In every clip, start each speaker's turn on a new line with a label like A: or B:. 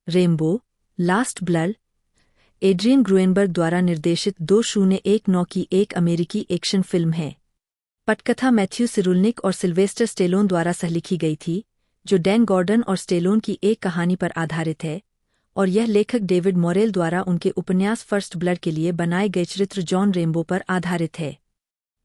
A: Rainbow last blood Adrian ग्रुएनबर्ग द्वारा निर्देशित 2019 की एक अमेरिकी एक्शन फिल्म है। पटकथा मैथ्यू सिरुलनिक और सिल्वेस्टर स्टेलोन द्वारा सहलिखी गई थी, जो डैन गॉर्डन और स्टेलोन की एक कहानी पर आधारित है, और यह लेखक डेविड मोरेल द्वारा उनके उपन्यास फर्स्ट ब्लड के लिए बनाए गए चरित्र जॉन रेम्बो पर आधारित है।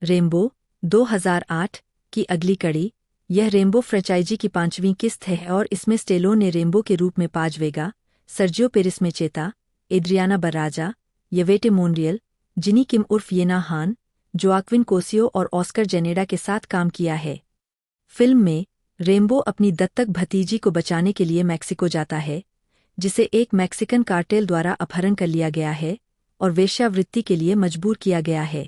A: रेम्बो 2008 की अगली कड़ी। यह रेम्बो फ्रेंचाइजी की 5वीं किस्त है और इसमें स्टेलोन ने रेम्बो के रूप में पाज वेगा, सर्जियो पेरिस मेचेता, एड्रियाना बराजा, यवेटे मोनरियल, जिनी किम उर्फ येना हान, जोआक्विन कोसियो और ऑस्कर जेनेडा के साथ काम किया है। फिल्म में रेम्बो अपनी दत्तक भतीजी को बचाने के लिए मैक्सिको जाता है, जिसे एक मैक्सिकन कार्टेल द्वारा अपहरण कर लिया गया है और वेश्यावृत्ति के लिए मजबूर किया गया है।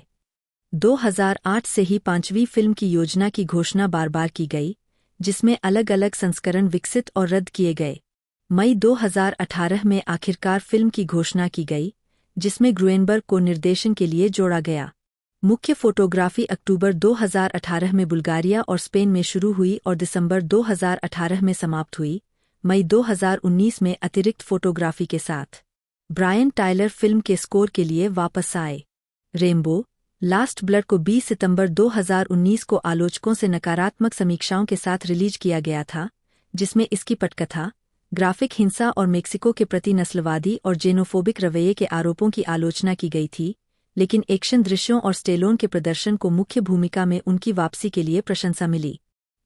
A: 2008 से ही 5वीं फिल्म की योजना की घोषणा बार बार की गई, जिसमें अलग अलग संस्करण विकसित और रद्द किए गए। मई 2018 में आखिरकार फिल्म की घोषणा की गई, जिसमें ग्रुएनबर्ग को निर्देशन के लिए जोड़ा गया। मुख्य फोटोग्राफी अक्टूबर 2018 में बुल्गारिया और स्पेन में शुरू हुई और दिसंबर 2018 में समाप्त हुई। मई 2019 में अतिरिक्त फोटोग्राफी के साथ ब्रायन टायलर फिल्म के स्कोर के लिए वापस आए। रेम्बो लास्ट ब्लड को 20 सितंबर 2019 को आलोचकों से नकारात्मक समीक्षाओं के साथ रिलीज किया गया था, जिसमें इसकी पटकथा, ग्राफिक हिंसा और मेक्सिको के प्रति नस्लवादी और जेनोफोबिक रवैये के आरोपों की आलोचना की गई थी, लेकिन एक्शन दृश्यों और स्टेलोन के प्रदर्शन को मुख्य भूमिका में उनकी वापसी के लिए प्रशंसा मिली।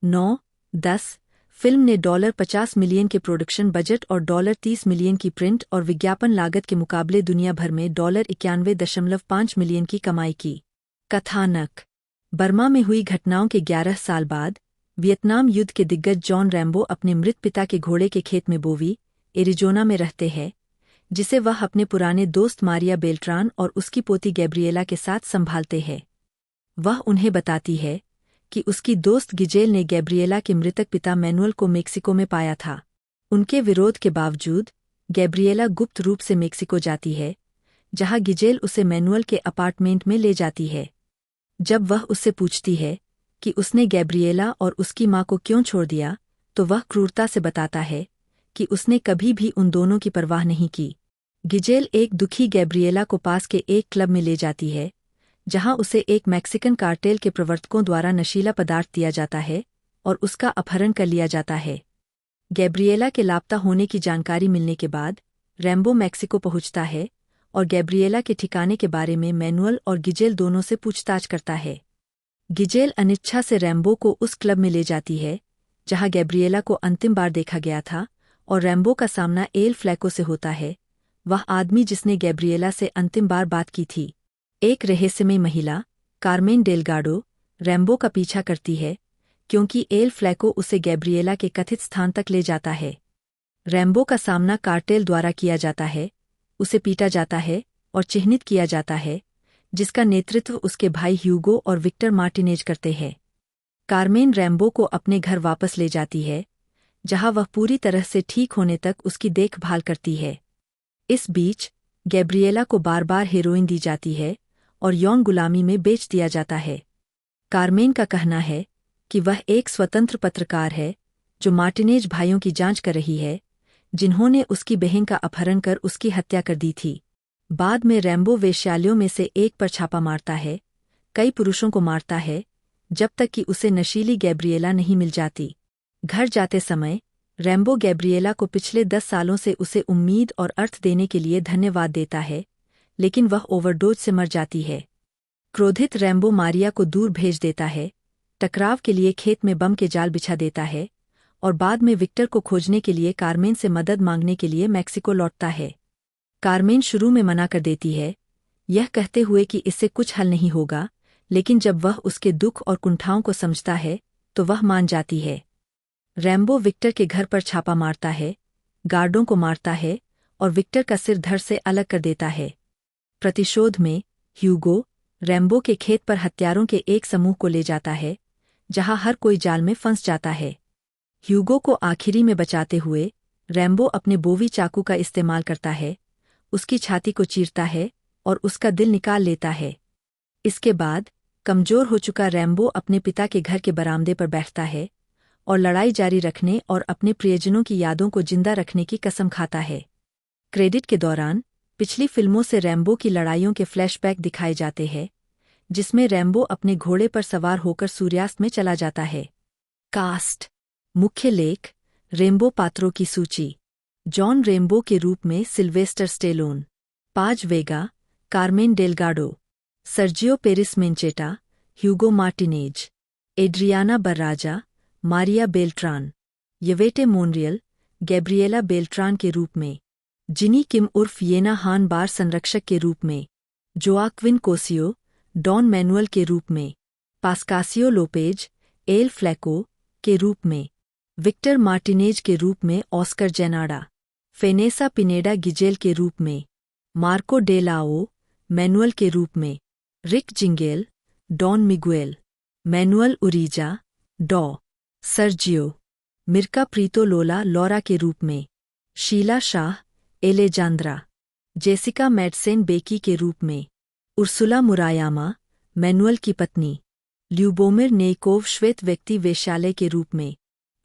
A: 9-10 फिल्म ने $50 मिलियन के प्रोडक्शन बजट और $30 मिलियन की प्रिंट और विज्ञापन लागत के मुकाबले दुनिया भर में $91.5 मिलियन की कमाई की। कथानक। बर्मा में हुई घटनाओं के 11 साल बाद वियतनाम युद्ध के दिग्गज जॉन रैम्बो अपने मृत पिता के घोड़े के खेत में बोवी, एरिजोना में रहते हैं, जिसे वह अपने पुराने दोस्त मारिया बेल्ट्रान और उसकी पोती गैब्रिएला के साथ संभालते हैं। वह उन्हें बताती है कि उसकी दोस्त गिजेल ने गैब्रिएला के मृतक पिता मैनुअल को मेक्सिको में पाया था। उनके विरोध के बावजूद गैब्रिएला गुप्त रूप से मेक्सिको जाती है, जहां गिजेल उसे मैनुअल के अपार्टमेंट में ले जाती है। जब वह उससे पूछती है कि उसने गैब्रिएला और उसकी मां को क्यों छोड़ दिया, तो वह क्रूरता से बताता है कि उसने कभी भी उन दोनों की परवाह नहीं की। गिजेल एक दुखी गैब्रिएला को पास के एक क्लब में ले जाती है, जहां उसे एक मैक्सिकन कार्टेल के प्रवर्तकों द्वारा नशीला पदार्थ दिया जाता है और उसका अपहरण कर लिया जाता है। गैब्रिएला के लापता होने की जानकारी मिलने के बाद रैम्बो मैक्सिको पहुंचता है और गैब्रिएला के ठिकाने के बारे में मैनुअल और गिजेल दोनों से पूछताछ करता है। गिजेल अनिच्छा से रैम्बो को उस क्लब में ले जाती है जहां गैब्रिएला को अंतिम बार देखा गया था, और रैम्बो का सामना एल फ्लैको से होता है, वह आदमी जिसने गैब्रिएला से अंतिम बार बात की थी। एक रहस्यमय महिला, कार्मेन डेलगाडो, रैम्बो का पीछा करती है, क्योंकि एल फ्लैको उसे गैब्रिएला के कथित स्थान तक ले जाता है। रैम्बो का सामना कार्टेल द्वारा किया जाता है, उसे पीटा जाता है और चिह्नित किया जाता है, जिसका नेतृत्व उसके भाई ह्यूगो और विक्टर मार्टिनेज करते हैं। कार्मेन रैम्बो को अपने घर वापस ले जाती है, जहां वह पूरी तरह से ठीक होने तक उसकी देखभाल करती है। इस बीच गैब्रिएला को बार बार हेरोइन दी जाती है और यौन गुलामी में बेच दिया जाता है। कार्मेन का कहना है कि वह एक स्वतंत्र पत्रकार है जो मार्टिनेज भाइयों की जांच कर रही है, जिन्होंने उसकी बहन का अपहरण कर उसकी हत्या कर दी थी। बाद में रैम्बो वेश्यालयों में से एक पर छापा मारता है, कई पुरुषों को मारता है, जब तक कि उसे नशीली गैब्रिएला नहीं मिल जाती। घर जाते समय रैम्बो गैब्रिएला को पिछले 10 सालों से उसे उम्मीद और अर्थ देने के लिए धन्यवाद देता है, लेकिन वह ओवरडोज से मर जाती है। क्रोधित रैम्बो मारिया को दूर भेज देता है, टकराव के लिए खेत में बम के जाल बिछा देता है और बाद में विक्टर को खोजने के लिए कार्मेन से मदद मांगने के लिए मैक्सिको लौटता है। कार्मेन शुरू में मना कर देती है, यह कहते हुए कि इससे कुछ हल नहीं होगा, लेकिन जब वह उसके दुख और कुंठाओं को समझता है तो वह मान जाती है। रैम्बो विक्टर के घर पर छापा मारता है, गार्डों को मारता है और विक्टर का सिर धड़ से अलग कर देता है। प्रतिशोध में ह्यूगो रैम्बो के खेत पर हत्यारों के एक समूह को ले जाता है, जहां हर कोई जाल में फंस जाता है। ह्यूगो को आखिरी में बचाते हुए रैम्बो अपने बोवी चाकू का इस्तेमाल करता है, उसकी छाती को चीरता है और उसका दिल निकाल लेता है। इसके बाद कमजोर हो चुका रैम्बो अपने पिता के घर के बरामदे पर बैठता है और लड़ाई जारी रखने और अपने प्रियजनों की यादों को जिंदा रखने की कसम खाता है। क्रेडिट के दौरान पिछली फिल्मों से रैम्बो की लड़ाइयों के फ्लैशबैक दिखाए जाते हैं, जिसमें रैम्बो अपने घोड़े पर सवार होकर सूर्यास्त में चला जाता है। कास्ट। मुख्य लेख। रेम्बो पात्रों की सूची। जॉन रेम्बो के रूप में Sylvester Stallone, Paz Vega, Carmen Delgado, Sergio Peris Mencheta, Hugo Martinez, Adriana Barraza, Maria Beltran, Yvette Monreal, Gabriela Beltran के रूप में, जिनी किम उर्फ येना हान बार संरक्षक के रूप में, जोआक्विन कोसियो, डॉन मैनुअल के रूप में, पास्कासियो लोपेज, एल फ्लैको के रूप में, विक्टर मार्टिनेज के रूप में ऑस्कर जेनाडा, फेनेसा पिनेडा गिजेल के रूप में, मार्को डे लाओ, मैनुअल के रूप में, रिक जिंगेल, डॉन मिगुएल, मैनुअल उरीजा, डॉ सर्जियो, मिर्का प्रीतो लोला लौरा के रूप में, शीला शाह, एलेजांद्रा, जेसिका मैडसेन बेकी के रूप में, उर्सुला मुरायामा, मैनुअल की पत्नी, ल्यूबोमिर नेइकोव श्वेत व्यक्ति वेश्यालय के रूप में।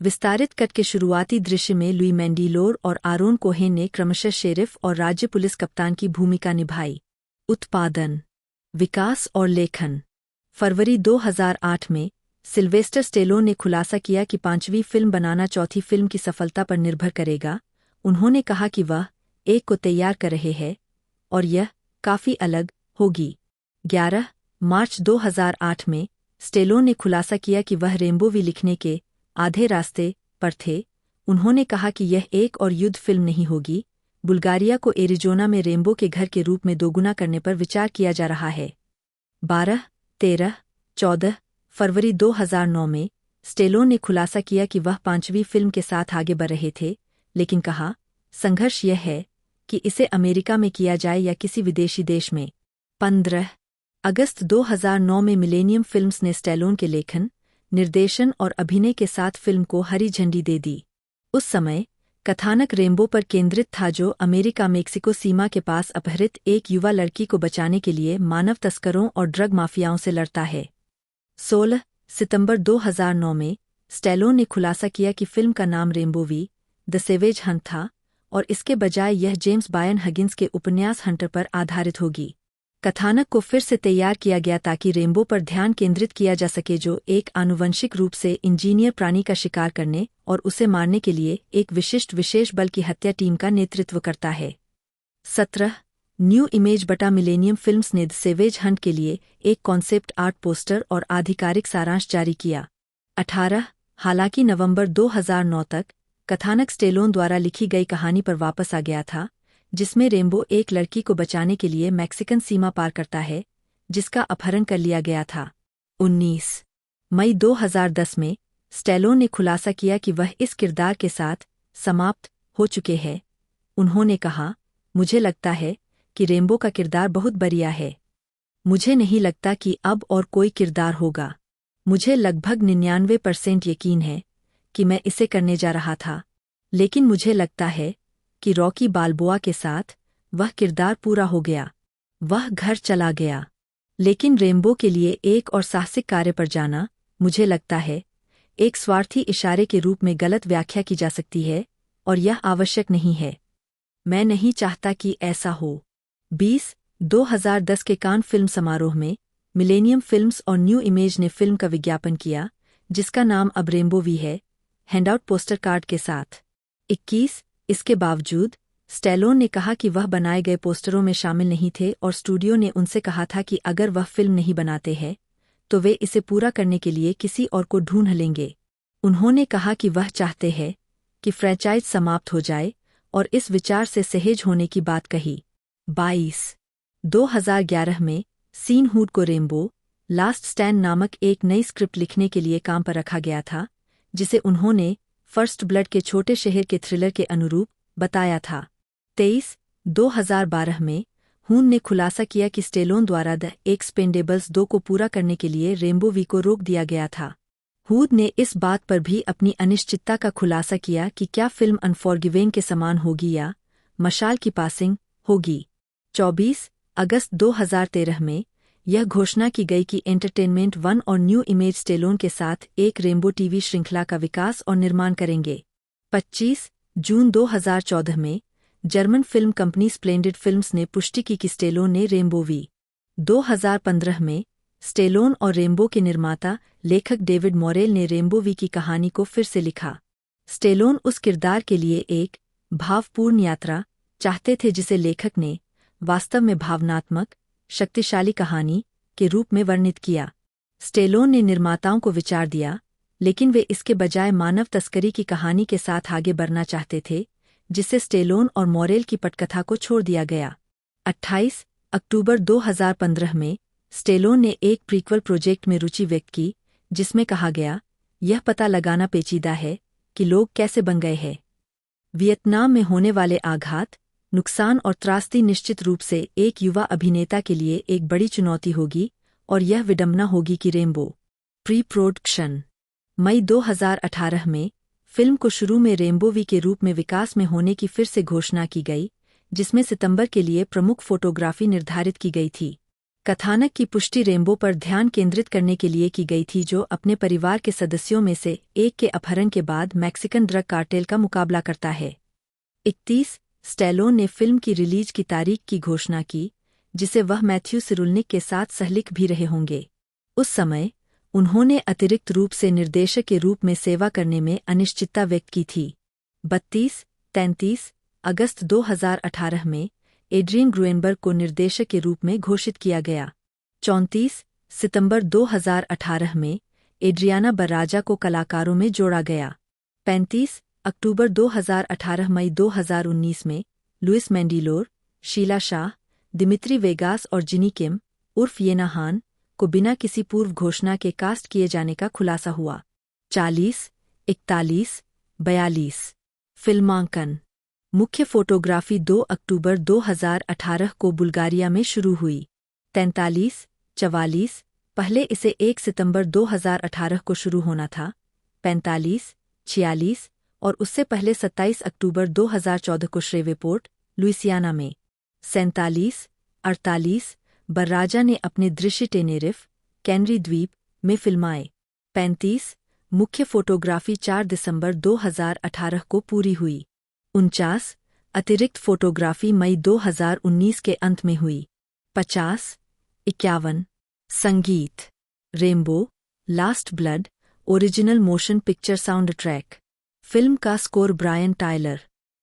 A: विस्तारित कट के शुरुआती दृश्य में लुई मैंडीलोर और आरोन कोहेन ने क्रमशः शेरिफ और राज्य पुलिस कप्तान की भूमिका निभाई। उत्पादन, विकास और लेखन। फरवरी 2008 में सिल्वेस्टर स्टेलोन ने खुलासा किया कि 5वीं फिल्म बनाना चौथी फिल्म की सफलता पर निर्भर करेगा। उन्होंने कहा कि वह एक को तैयार कर रहे हैं और यह काफी अलग होगी। 11 मार्च 2008 में स्टेलोन ने खुलासा किया कि वह रेम्बो वी लिखने के आधे रास्ते पर थे। उन्होंने कहा कि यह एक और युद्ध फिल्म नहीं होगी। बुल्गारिया को एरिजोना में रेम्बो के घर के रूप में दोगुना करने पर विचार किया जा रहा है। 12, 13, 14 फरवरी 2009 में स्टेलोन ने खुलासा किया कि वह 5वीं फिल्म के साथ आगे बढ़ रहे थे, लेकिन कहा, संघर्ष यह है कि इसे अमेरिका में किया जाए या किसी विदेशी देश में। 15 अगस्त 2009 में मिलेनियम फिल्म्स ने स्टेलोन के लेखन, निर्देशन और अभिनय के साथ फिल्म को हरी झंडी दे दी। उस समय कथानक रेम्बो पर केंद्रित था, जो अमेरिका मेक्सिको सीमा के पास अपहृत एक युवा लड़की को बचाने के लिए मानव तस्करों और ड्रग माफियाओं से लड़ता है। 16 सितंबर 2009 में स्टेलोन ने खुलासा किया कि फिल्म का नाम Rambo V the savage hunt था और इसके बजाय यह जेम्स बायन हगिंस के उपन्यास हंटर पर आधारित होगी। कथानक को फिर से तैयार किया गया ताकि रेम्बो पर ध्यान केंद्रित किया जा सके, जो एक आनुवंशिक रूप से इंजीनियर प्राणी का शिकार करने और उसे मारने के लिए एक विशिष्ट विशेष बल की हत्या टीम का नेतृत्व करता है। 17 न्यू इमेज बटा मिलेनियम फिल्म्स ने द सेवेज हंट के लिए एक कॉन्सेप्ट आर्ट पोस्टर और आधिकारिक सारांश जारी किया। 18 हालांकि नवंबर 2009 तक कथानक स्टेलोन द्वारा लिखी गई कहानी पर वापस आ गया था, जिसमें रेम्बो एक लड़की को बचाने के लिए मैक्सिकन सीमा पार करता है, जिसका अपहरण कर लिया गया था। 19 मई 2010 में स्टेलोन ने खुलासा किया कि वह इस किरदार के साथ समाप्त हो चुके हैं। उन्होंने कहा, मुझे लगता है कि रेम्बो का किरदार बहुत बढ़िया है। मुझे नहीं लगता कि अब और कोई किरदार होगा। मुझे लगभग 99% यकीन है कि मैं इसे करने जा रहा था, लेकिन मुझे लगता है कि रॉकी बाल्बोआ के साथ वह किरदार पूरा हो गया। वह घर चला गया। लेकिन रेम्बो के लिए एक और साहसिक कार्य पर जाना, मुझे लगता है, एक स्वार्थी इशारे के रूप में गलत व्याख्या की जा सकती है और यह आवश्यक नहीं है। मैं नहीं चाहता कि ऐसा हो। 2010 के कान फिल्म समारोह में मिलेनियम फिल्म्स और न्यू इमेज ने फिल्म का विज्ञापन किया, जिसका नाम अब रेम्बो वी है, हैंडआउट पोस्टर कार्ड के साथ। 21 इसके बावजूद स्टेलोन ने कहा कि वह बनाए गए पोस्टरों में शामिल नहीं थे और स्टूडियो ने उनसे कहा था कि अगर वह फिल्म नहीं बनाते हैं तो वे इसे पूरा करने के लिए किसी और को ढूंढ लेंगे। उन्होंने कहा कि वह चाहते हैं कि फ्रैंचाइज समाप्त हो जाए और इस विचार से सहेज होने की बात कही। 22 2011 में सीन हुड को रेम्बो लास्ट स्टैंड नामक एक नई स्क्रिप्ट लिखने के लिए काम पर रखा गया था, जिसे उन्होंने फर्स्ट ब्लड के छोटे शहर के थ्रिलर के अनुरूप बताया था। 23 2012 में हून ने खुलासा किया कि स्टेलोन द्वारा द एक्सपेंडेबल्स 2 को पूरा करने के लिए रेम्बो वी को रोक दिया गया था। हूड ने इस बात पर भी अपनी अनिश्चितता का खुलासा किया कि क्या फिल्म अनफॉरगिवेन के समान होगी या मशाल की पासिंग होगी। 24 अगस्त 2013 में यह घोषणा की गई कि एंटरटेनमेंट वन और न्यू इमेज स्टेलोन के साथ एक रेनबो टीवी श्रृंखला का विकास और निर्माण करेंगे। 25 जून 2014 में German film company splendid films ने पुष्टि की कि स्टेलोन ने रेनबो वी। 2015 में स्टेलोन और रेनबो के निर्माता लेखक डेविड मॉरेल ने रेनबो वी की कहानी को फिर से लिखा। स्टेलोन उस किरदार के लिए एक भावपूर्ण यात्रा चाहते थे जिसे लेखक ने वास्तव में भावनात्मक, शक्तिशाली कहानी के रूप में वर्णित किया। स्टेलोन ने निर्माताओं को विचार दिया, लेकिन वे इसके बजाय मानव तस्करी की कहानी के साथ आगे बढ़ना चाहते थे, जिससे स्टेलोन और मॉरेल की पटकथा को छोड़ दिया गया। 28 अक्टूबर 2015 में स्टेलोन ने एक प्रीक्वल प्रोजेक्ट में रुचि व्यक्त की, जिसमें कहा गया, यह पता लगाना पेचीदा है कि लोग कैसे बन गए हैं। वियतनाम में होने वाले आघात, नुकसान और त्रासदी निश्चित रूप से एक युवा अभिनेता के लिए एक बड़ी चुनौती होगी और यह विडंबना होगी कि रेनबो प्री प्रोडक्शन मई 2018 में फिल्म को शुरू में रेनबो वी के रूप में विकास में होने की फिर से घोषणा की गई, जिसमें सितंबर के लिए प्रमुख फोटोग्राफी निर्धारित की गई थी। कथानक की पुष्टि रेनबो पर ध्यान केंद्रित करने के लिए की गई थी, जो अपने परिवार के सदस्यों में से एक के अपहरण के बाद मैक्सिकन ड्रग कार्टेल का मुकाबला करता है। 31 स्टेलोन ने फिल्म की रिलीज की तारीख की घोषणा की, जिसे वह मैथ्यू सिरुलनिक के साथ सहलिख भी रहे होंगे। उस समय उन्होंने अतिरिक्त रूप से निर्देशक के रूप में सेवा करने में अनिश्चितता व्यक्त की थी। 32-33 अगस्त 2018 में एड्रियन ग्रुएनबर्ग को निर्देशक के रूप में घोषित किया गया। 34 सितंबर 2018 में एड्रियाना बर्राजा को कलाकारों में जोड़ा गया। 35 अक्टूबर 2018 मई 2019 में Louis Mandylor, Sheila Shah, Dimitri Vegas और जिनी किम उर्फ येना हान को बिना किसी पूर्व घोषणा के कास्ट किए जाने का खुलासा हुआ। 40, 41, 42 फिल्मांकन मुख्य फोटोग्राफी 2 अक्टूबर 2018 को बुल्गारिया में शुरू हुई। 43, 44 पहले इसे 1 सितंबर 2018 को शुरू होना था। 45, 46 और उससे पहले 27 अक्टूबर 2014 को श्रेवेपोर्ट, लुइसियाना में। 47, 48 बर्राजा ने अपने दृश्य टेनेरिफ, कैनरी द्वीप में फिल्माए। 35 मुख्य फोटोग्राफी 4 दिसंबर 2018 को पूरी हुई। 49 अतिरिक्त फोटोग्राफी मई 2019 के अंत में हुई। 50, 51 संगीत rainbow, last blood, original motion picture sound track. Film का स्कोर ब्रायन टायलर।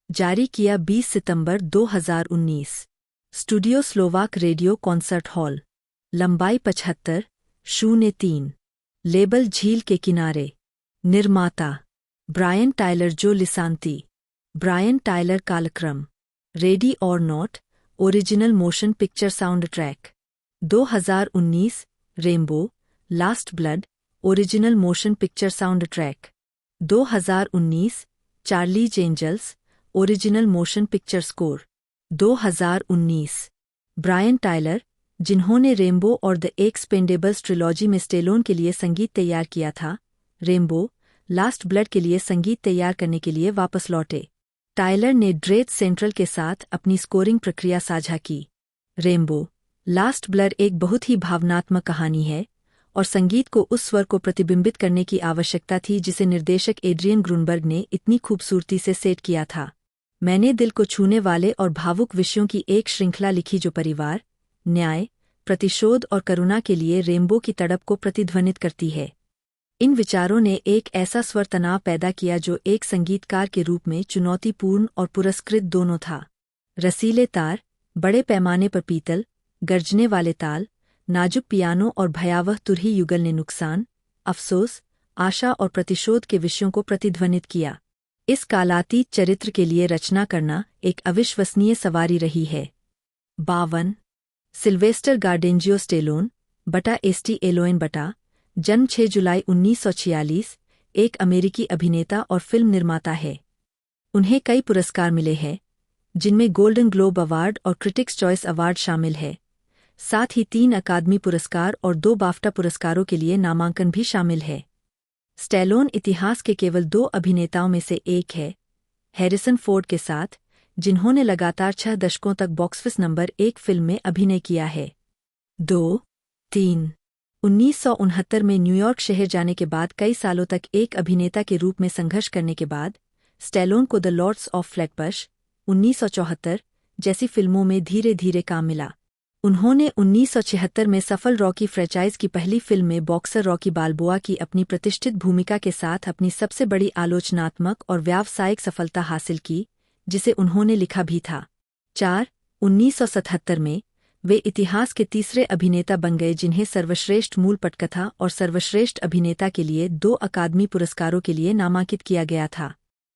A: जारी किया 20 सितंबर 2019। Studio Slovak radio concert hall. लंबाई 75.03। लेबल झील के किनारे। निर्माता ब्रायन टायलर। जो लिसांती ब्रायन टायलर। कालक्रम रेडी और not, original motion picture soundtrack. 2019 Rambo, last blood, original motion picture soundtrack. 2019 Charlie's Angels, original motion picture score. 2019 Brian Tyler, जिन्होंने Rambo और द एक्सपेंडेबल्स ट्रिलॉजी में Stallone के लिए संगीत तैयार किया था, रेनबो, लास्ट ब्लड के लिए संगीत तैयार करने के लिए वापस लौटे। टायलर ने ड्रेथ सेंट्रल के साथ अपनी स्कोरिंग प्रक्रिया साझा की। रेनबो, लास्ट ब्लड एक बहुत ही भावनात्मक कहानी है और संगीत को उस स्वर को प्रतिबिंबित करने की आवश्यकता थी जिसे निर्देशक एड्रियन ग्रुनबर्ग ने इतनी खूबसूरती से सेट किया था। मैंने दिल को छूने वाले और भावुक विषयों की एक श्रृंखला लिखी जो परिवार, न्याय, प्रतिशोध और करुणा के लिए रेनबो की तड़प को प्रतिध्वनित करती है। इन विचारों ने एक ऐसा स्वर तनाव पैदा किया जो एक संगीतकार के रूप में चुनौतीपूर्ण और पुरस्कृत दोनों था। रसीले तार, बड़े पैमाने पर पीतल, गर्जने वाले ताल, नाजुक पियानो और भयावह तुरही युगल ने नुकसान, अफसोस, आशा और प्रतिशोध के विषयों को प्रतिध्वनित किया। इस कालातीत चरित्र के लिए रचना करना एक अविश्वसनीय सवारी रही है। 52 सिल्वेस्टर गार्डेंजियो स्टेलोन बटा एस्टी एलोइन बटा, जन्म 6 जुलाई 1946, एक अमेरिकी अभिनेता और फिल्म निर्माता है। उन्हें कई पुरस्कार मिले हैं, जिनमें गोल्डन ग्लोब अवार्ड और क्रिटिक्स चॉइस अवार्ड शामिल है। साथ ही 3 अकादमी पुरस्कार और 2 बाफ्टा पुरस्कारों के लिए नामांकन भी शामिल है। स्टेलोन इतिहास के केवल 2 अभिनेताओं में से एक है, हैरिसन फोर्ड के साथ, जिन्होंने लगातार 6 दशकों तक बॉक्स ऑफिस नंबर 1 फिल्म में अभिनय किया है। 2 1969 में न्यूयॉर्क शहर जाने के बाद कई सालों तक एक अभिनेता के रूप में संघर्ष करने के बाद स्टैलोन को द लॉर्ड्स ऑफ फ्लैटबश 1974 जैसी फिल्मों में धीरे धीरे काम मिला। उन्होंने 1976 में सफल रॉकी फ्रेंचाइज की पहली फिल्म में बॉक्सर रॉकी बाल्बोआ की अपनी प्रतिष्ठित भूमिका के साथ अपनी सबसे बड़ी आलोचनात्मक और व्यावसायिक सफलता हासिल की, जिसे उन्होंने लिखा भी था। 1977 में वे इतिहास के तीसरे अभिनेता बन गए जिन्हें सर्वश्रेष्ठ मूल पटकथा और सर्वश्रेष्ठ अभिनेता के लिए 2 अकादमी पुरस्कारों के लिए नामांकित किया गया था।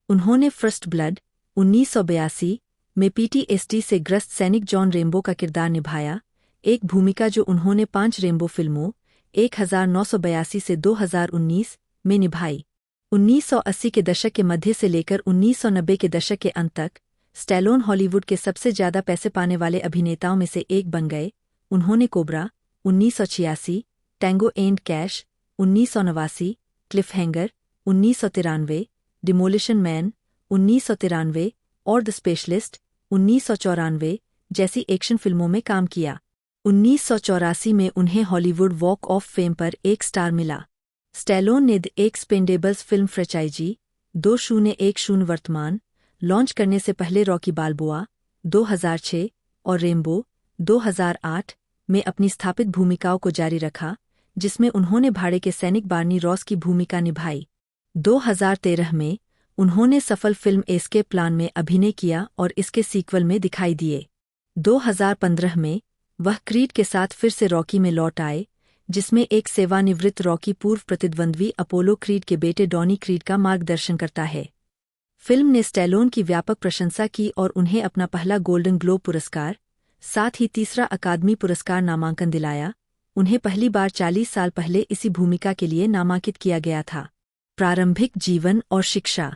A: उन्होंने फर्स्ट ब्लड 1982 में पीटीएसडी से ग्रस्त सैनिक जॉन रेम्बो का किरदार निभाया, एक भूमिका जो उन्होंने 5 रेम्बो फिल्मों 1982 से 2019 में निभाई। 1980 के दशक के मध्य से लेकर 1990 के दशक के अंत तक स्टैलोन हॉलीवुड के सबसे ज्यादा पैसे पाने वाले अभिनेताओं में से एक बन गए। उन्होंने cobra 1986, tango and cash 1989, क्लिफहैंगर 1993, demolition man 1993 और द स्पेशलिस्ट 1994 जैसी एक्शन फिल्मों में काम किया। 1984 में उन्हें हॉलीवुड वॉक ऑफ फेम पर एक स्टार मिला। स्टैलोन ने द एक्सपेंडेबल्स फिल्म फ्रेंचाइजी 2010 वर्तमान लॉन्च करने से पहले रॉकी बाल्बोआ 2006 और रेम्बो 2008 में अपनी स्थापित भूमिकाओं को जारी रखा, जिसमें उन्होंने भाड़े के सैनिक बार्नी रॉस की भूमिका निभाई। 2013 में उन्होंने सफल फिल्म एस्केप प्लान में अभिनय किया और इसके सीक्वल में दिखाई दिए। 2015 में वह क्रीड के साथ फिर से रॉकी में लौट आए, जिसमें एक सेवानिवृत्त रॉकी पूर्व प्रतिद्वंद्वी अपोलो क्रीड के बेटे डॉनी क्रीड का मार्गदर्शन करता है। फिल्म ने स्टैलोन की व्यापक प्रशंसा की और उन्हें अपना पहला गोल्डन ग्लोब पुरस्कार, साथ ही तीसरा अकादमी पुरस्कार नामांकन दिलाया। उन्हें पहली बार 40 साल पहले इसी भूमिका के लिए नामांकित किया गया था। प्रारंभिक जीवन और शिक्षा।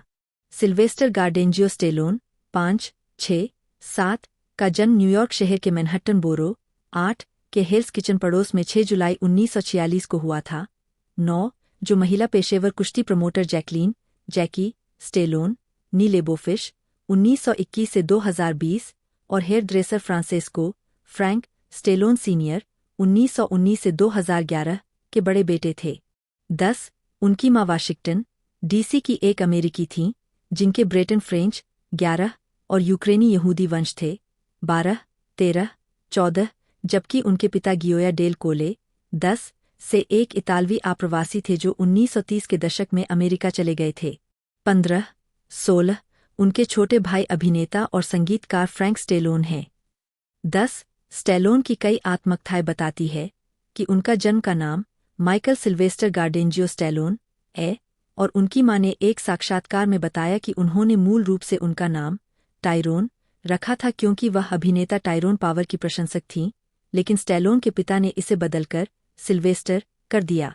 A: सिल्वेस्टर गार्डेंजियो स्टैलोन 5, 6, 7 का जन्म न्यूयॉर्क शहर के मैनहट्टन बोरो 8 के हेल्स किचन पड़ोस में 6 जुलाई 1946 को हुआ था। 9 जो महिला पेशेवर कुश्ती प्रमोटर जैकी स्टैलोन नी लेबोफिश 1921 से 2020 और hairdresser Frank Stallone senior 1919 से 2011 के बड़े बेटे थे। 10 उनकी मां वाशिंगटन डीसी की एक अमेरिकी थीं, जिनके ब्रेटन फ्रेंच 11 और यूक्रेनी यहूदी वंश थे। 12, 13, 14 जबकि उनके पिता गियोया डेल कोले 10 से एक इतालवी आप्रवासी थे जो 1930 के दशक में अमेरिका चले गए थे। 15, 16 उनके छोटे भाई अभिनेता और संगीतकार फ्रैंक स्टैलोन हैं। 10 स्टैलोन की कई आत्मकथाएं बताती है कि उनका जन्म का नाम माइकल सिल्वेस्टर गार्डेंजियो स्टैलोन है और उनकी मां ने एक साक्षात्कार में बताया कि उन्होंने मूल रूप से उनका नाम टायरोन रखा था क्योंकि वह अभिनेता टायरोन पावर की प्रशंसक थीं, लेकिन स्टैलोन के पिता ने इसे बदलकर सिल्वेस्टर कर दिया।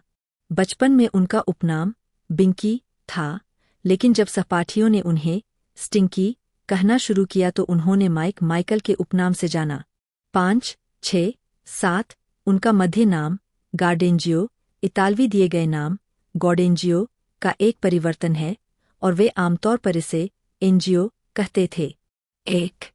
A: बचपन में उनका उपनाम बिंकी था, लेकिन जब सहपाठियों ने उन्हें स्टिंकी कहना शुरू किया तो उन्होंने माइकल के उपनाम से जाना। 5, 6, 7 उनका मध्य नाम गार्डेंजियो इतालवी दिए गए नाम गॉडेंजियो का एक परिवर्तन है और वे आमतौर पर इसे एनजियो कहते थे। 1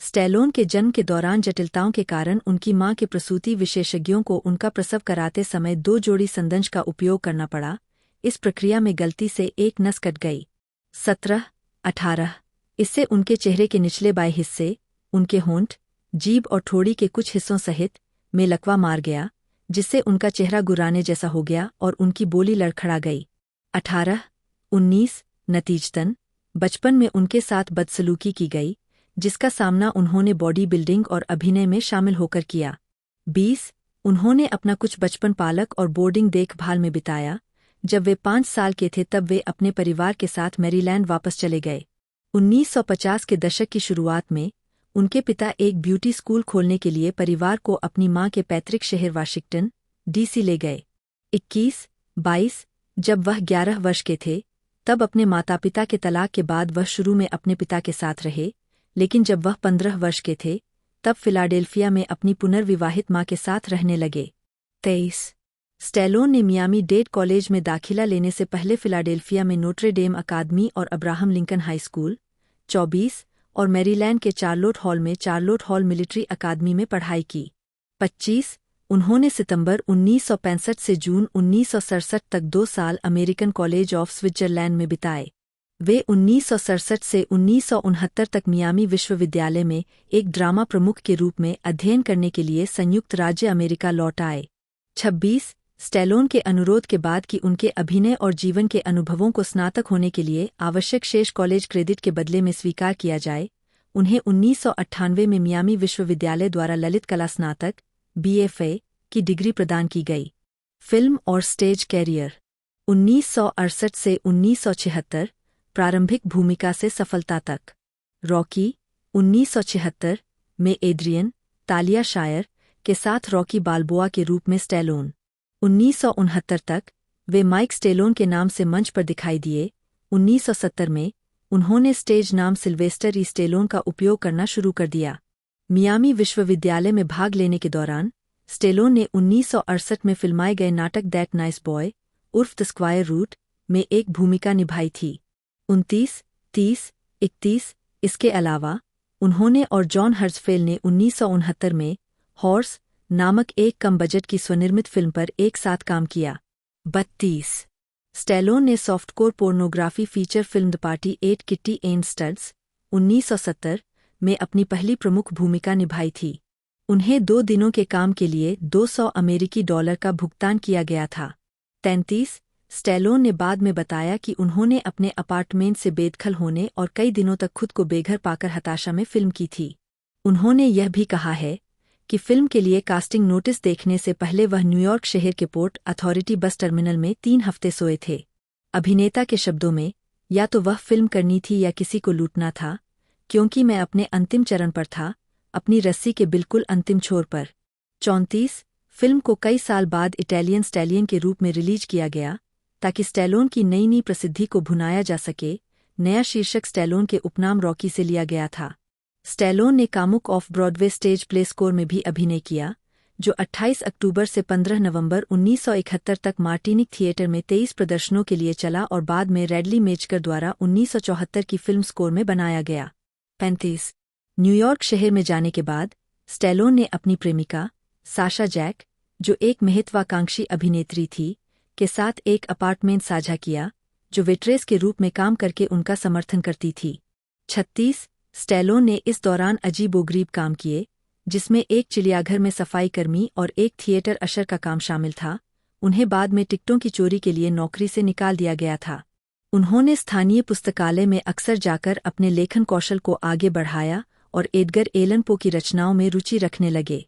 A: स्टैलोन के जन्म के दौरान जटिलताओं के कारण उनकी मां के प्रसूति विशेषज्ञों को उनका प्रसव कराते समय 2 जोड़ी संदंश का उपयोग करना पड़ा। इस प्रक्रिया में गलती से एक नस कट गई। 17, 18 इससे उनके चेहरे के निचले बाएं हिस्से, उनके होंठ, जीभ और ठोड़ी के कुछ हिस्सों सहित में लकवा मार गया, जिससे उनका चेहरा गुर्राने जैसा हो गया और उनकी बोली लड़खड़ा गई। 18, 19 नतीजतन बचपन में उनके साथ बदसलूकी की गई, जिसका सामना उन्होंने बॉडी बिल्डिंग और अभिनय में शामिल होकर किया। 20 उन्होंने अपना कुछ बचपन पालक और बोर्डिंग देखभाल में बिताया। जब वे 5 साल के थे तब वे अपने परिवार के साथ मैरीलैंड वापस चले गए। 1950 के दशक की शुरुआत में उनके पिता एक ब्यूटी स्कूल खोलने के लिए परिवार को अपनी मां के पैतृक शहर वाशिंगटन डीसी ले गए। 21, 22 जब वह 11 वर्ष के थे तब अपने माता पिता के तलाक के बाद वह शुरू में अपने पिता के साथ रहे, लेकिन जब वह 15 वर्ष के थे तब फिलाडेल्फिया में अपनी पुनर्विवाहित मां के साथ रहने लगे। 23 स्टैलोन ने मियामी डेड कॉलेज में दाखिला लेने से पहले फिलाडेल्फिया में नोट्रे डेम अकादमी और अब्राहम लिंकन हाई स्कूल 24 और मैरीलैंड के चार्लोट हॉल में चार्लोट हॉल मिलिट्री अकादमी में पढ़ाई की। 25 उन्होंने सितंबर 1965 से जून 1967 तक 2 साल अमेरिकन कॉलेज ऑफ स्विट्जरलैंड में बिताए। वे 1967 से 1969 तक मियामी विश्वविद्यालय में एक ड्रामा प्रमुख के रूप में अध्ययन करने के लिए संयुक्त राज्य अमेरिका लौट आए। 26 स्टैलोन के अनुरोध के बाद कि उनके अभिनय और जीवन के अनुभवों को स्नातक होने के लिए आवश्यक शेष कॉलेज क्रेडिट के बदले में स्वीकार किया जाए, उन्हें 1998 में मियामी विश्वविद्यालय द्वारा ललित कला स्नातक BFA की डिग्री प्रदान की गई। फिल्म और स्टेज कैरियर 1968 से 1976 प्रारंभिक भूमिका से सफलता तक। रॉकी 1976 में एड्रियन तालिया शायर के साथ रॉकी बाल्बोआ के रूप में स्टैलोन। 1969 तक वे माइक स्टेलोन के नाम से मंच पर दिखाई दिए। 1970 में उन्होंने स्टेज नाम सिल्वेस्टर ई स्टेलोन का उपयोग करना शुरू कर दिया। मियामी विश्वविद्यालय में भाग लेने के दौरान स्टेलोन ने 1968 में फिल्माए गए नाटक दैट नाइस बॉय उर्फ द स्क्वायर रूट में एक भूमिका निभाई थी। 29, 30, 31 इसके अलावा उन्होंने और जॉन हर्ट्जफेल ने 1969 में हॉर्स नामक एक कम बजट की स्वनिर्मित फिल्म पर एक साथ काम किया। 32 स्टैलोन ने softcore pornography feature film the party at Kitty and studs 1970 में अपनी पहली प्रमुख भूमिका निभाई थी। उन्हें 2 दिनों के काम के लिए $200 का भुगतान किया गया था। 33 स्टैलोन ने बाद में बताया कि उन्होंने अपने अपार्टमेंट से बेदखल होने और कई दिनों तक खुद को बेघर पाकर हताशा में फिल्म की थी। उन्होंने यह भी कहा है कि फिल्म के लिए कास्टिंग नोटिस देखने से पहले वह न्यूयॉर्क शहर के पोर्ट अथॉरिटी बस टर्मिनल में 3 हफ्ते सोए थे। अभिनेता के शब्दों में, या तो वह फिल्म करनी थी या किसी को लूटना था, क्योंकि मैं अपने अंतिम चरण पर था, अपनी रस्सी के बिल्कुल अंतिम छोर पर। 34 फिल्म को कई साल बाद इटालियन स्टैलियन के रूप में रिलीज किया गया ताकि स्टैलोन की नई प्रसिद्धि को भुनाया जा सके। नया शीर्षक स्टैलोन के उपनाम रॉकी से लिया गया था। स्टैलोन ने कामुक of Broadway stage play score में भी अभिनय किया, जो 28 अक्टूबर से 15 नवंबर 1971 तक मार्टिनिक थिएटर में 23 प्रदर्शनों के लिए चला और बाद में रेडली मेजकर द्वारा 1974 की फिल्म स्कोर में बनाया गया। 35 न्यूयॉर्क शहर में जाने के बाद स्टैलोन ने अपनी प्रेमिका साशा जैक, जो एक महत्वाकांक्षी अभिनेत्री थी, के साथ एक अपार्टमेंट साझा किया, जो वेट्रेस के रूप में काम करके उनका समर्थन करती थी। 36 स्टैलोन ने इस दौरान अजीबोगरीब काम किए, जिसमें एक चिड़ियाघर में सफाई कर्मी और एक थिएटर अशर का काम शामिल था। उन्हें बाद में टिकटों की चोरी के लिए नौकरी से निकाल दिया गया था। उन्होंने स्थानीय पुस्तकालय में अक्सर जाकर अपने लेखन कौशल को आगे बढ़ाया और एडगर एलन पो की रचनाओं में रुचि रखने लगे।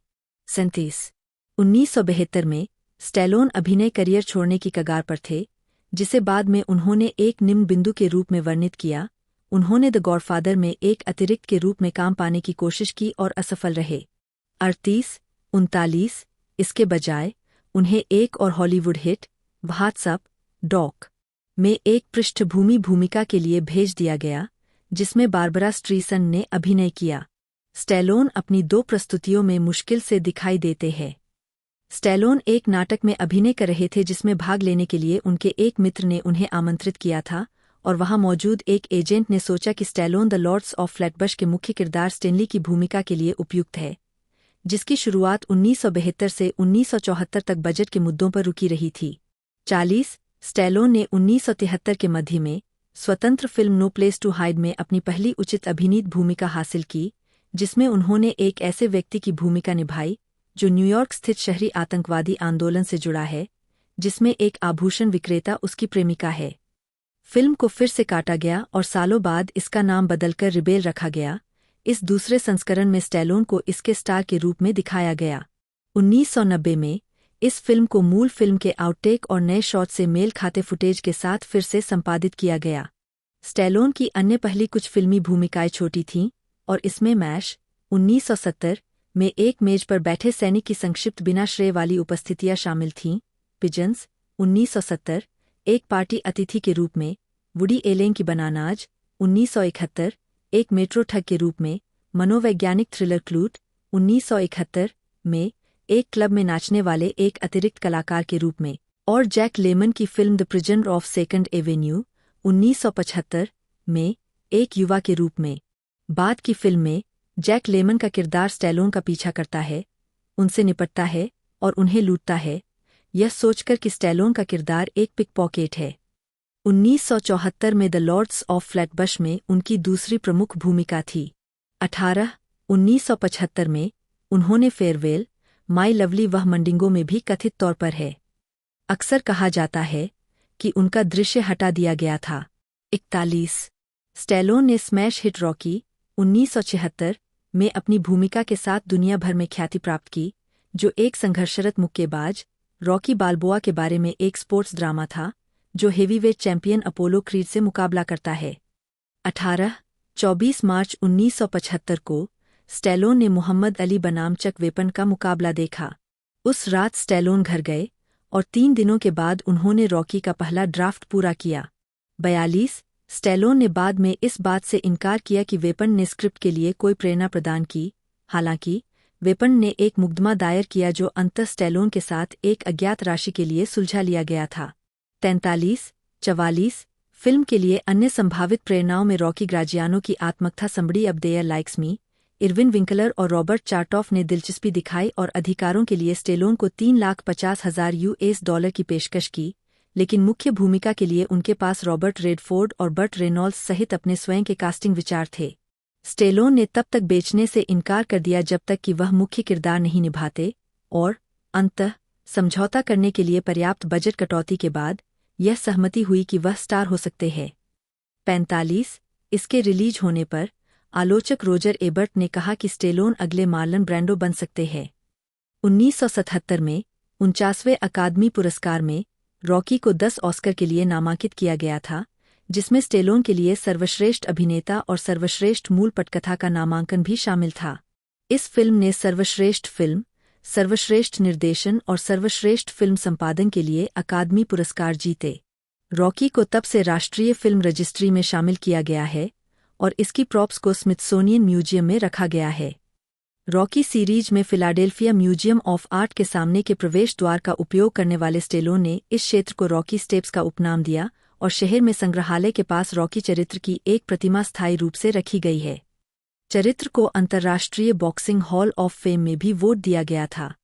A: 37 1972 में स्टैलोन अभिनय करियर छोड़ने की कगार पर थे, जिसे बाद में उन्होंने एक निम्न बिंदु के रूप में वर्णित किया। उन्होंने द गॉडफादर में एक अतिरिक्त के रूप में काम पाने की कोशिश की और असफल रहे। 38 39 इसके बजाय उन्हें एक और हॉलीवुड हिट व्हाट्सअप डॉक में एक पृष्ठभूमि भूमिका के लिए भेज दिया गया, जिसमें बारबरा स्ट्रीसन ने अभिनय किया। स्टैलोन अपनी 2 प्रस्तुतियों में मुश्किल से दिखाई देते हैं। स्टैलोन एक नाटक में अभिनय कर रहे थे जिसमें भाग लेने के लिए उनके एक मित्र ने उन्हें आमंत्रित किया था, और वहां मौजूद एक एजेंट ने सोचा कि स्टैलोन द लॉर्ड्स ऑफ फ्लैटबश के मुख्य किरदार स्टेनली की भूमिका के लिए उपयुक्त है, जिसकी शुरुआत 1972 से 1974 तक बजट के मुद्दों पर रुकी रही थी। 40 स्टैलोन ने 1973 के मध्य में स्वतंत्र film no place to hide में अपनी पहली उचित अभिनीत भूमिका हासिल की, जिसमें उन्होंने एक ऐसे व्यक्ति की भूमिका निभाई जो न्यूयॉर्क स्थित शहरी आतंकवादी आंदोलन से जुड़ा है, जिसमें एक आभूषण विक्रेता उसकी प्रेमिका है। फिल्म को फिर से काटा गया और सालों बाद इसका नाम बदलकर रिबेल रखा गया। इस दूसरे संस्करण में स्टैलोन को इसके स्टार के रूप में दिखाया गया। 1990 में इस फिल्म को मूल फिल्म के आउटटेक और नए शॉट से मेल खाते फुटेज के साथ फिर से संपादित किया गया। स्टैलोन की अन्य पहली कुछ फिल्मी भूमिकाएं छोटी थीं, और इसमें मैश 1970 में एक मेज पर बैठे सैनिक की संक्षिप्त बिना श्रेय वाली उपस्थितियां शामिल थीं। पिजन्स 1970 एक पार्टी अतिथि के रूप में, वुडी एलेन की बनानाज 1971 एक मेट्रो ठग के रूप में, मनोवैज्ञानिक थ्रिलर क्लूट 1971 में एक क्लब में नाचने वाले एक अतिरिक्त कलाकार के रूप में, और जैक लेमन की film the prisoner of second Avenue 1975 में एक युवा के रूप में। बाद की फिल्म में जैक लेमन का किरदार स्टैलोन का पीछा करता है, उनसे निपटता है और उन्हें लूटता है, यह सोचकर कि स्टैलोन का किरदार एक पिकपॉकेट है। 1974 में द लॉर्ड्स ऑफ फ्लैटबश में उनकी दूसरी प्रमुख भूमिका थी। 1975 में उन्होंने फेयरवेल, माई लवली वह मंडिंगो में भी कथित तौर पर है। अक्सर कहा जाता है कि उनका दृश्य हटा दिया गया था। 41 स्टैलोन ने स्मैश हिट रॉकी 1976 में अपनी भूमिका के साथ दुनिया भर में ख्याति प्राप्त की, जो एक संघर्षरत मुक्केबाज रॉकी बाल्बोआ के बारे में एक स्पोर्ट्स ड्रामा था जो हेवीवेट चैंपियन अपोलो क्रीड से मुकाबला करता है। 24 मार्च 1975 को स्टैलोन ने मोहम्मद अली बनाम चक वेपन का मुकाबला देखा। उस रात स्टैलोन घर गए और 3 दिनों के बाद उन्होंने रॉकी का पहला ड्राफ्ट पूरा किया। 42 स्टैलोन ने बाद में इस बात से इनकार किया कि वेपन ने स्क्रिप्ट के लिए कोई प्रेरणा प्रदान की। हालांकि वेपन ने एक मुकदमा दायर किया जो अंततः स्टैलोन के साथ एक अज्ञात राशि के लिए सुलझा लिया गया था। 44 फिल्म के लिए अन्य संभावित प्रेरणाओं में रॉकी ग्राजियानो की आत्मकथा समबडी अब their likes me, Irwin Winkler और रॉबर्ट चार्टॉफ ने दिलचस्पी दिखाई और अधिकारों के लिए स्टैलोन को $350,000 की पेशकश की, लेकिन मुख्य भूमिका के लिए उनके पास रॉबर्ट रेडफोर्ड और बर्ट रेनॉल्ड्स सहित अपने स्वयं के कास्टिंग विचार थे। स्टैलोन ने तब तक बेचने से इनकार कर दिया जब तक कि वह मुख्य किरदार नहीं निभाते, और अंततः समझौता करने के लिए पर्याप्त बजट कटौती के बाद यह सहमति हुई कि वह स्टार हो सकते हैं। 45 इसके रिलीज होने पर आलोचक रोजर एबर्ट ने कहा कि स्टैलोन अगले मार्लन ब्रैंडो बन सकते हैं। 1977 में 49वें अकादमी पुरस्कार में रॉकी को 10 ऑस्कर के लिए नामांकित किया गया था, जिसमें स्टैलोन के लिए सर्वश्रेष्ठ अभिनेता और सर्वश्रेष्ठ मूल पटकथा का नामांकन भी शामिल था। इस फिल्म ने सर्वश्रेष्ठ फिल्म, सर्वश्रेष्ठ निर्देशन और सर्वश्रेष्ठ फिल्म संपादन के लिए अकादमी पुरस्कार जीते। रॉकी को तब से राष्ट्रीय फिल्म रजिस्ट्री में शामिल किया गया है और इसकी प्रॉप्स को स्मिथसोनियन म्यूजियम में रखा गया है। रॉकी सीरीज में फिलाडेल्फिया म्यूजियम ऑफ आर्ट के सामने के प्रवेश द्वार का उपयोग करने वाले स्टैलोन ने इस क्षेत्र को रॉकी स्टेप्स का उपनाम दिया और शहर में संग्रहालय के पास रॉकी चरित्र की एक प्रतिमा स्थायी रूप से रखी गई है। चरित्र को अंतर्राष्ट्रीय बॉक्सिंग हॉल ऑफ फेम में भी वोट दिया गया था।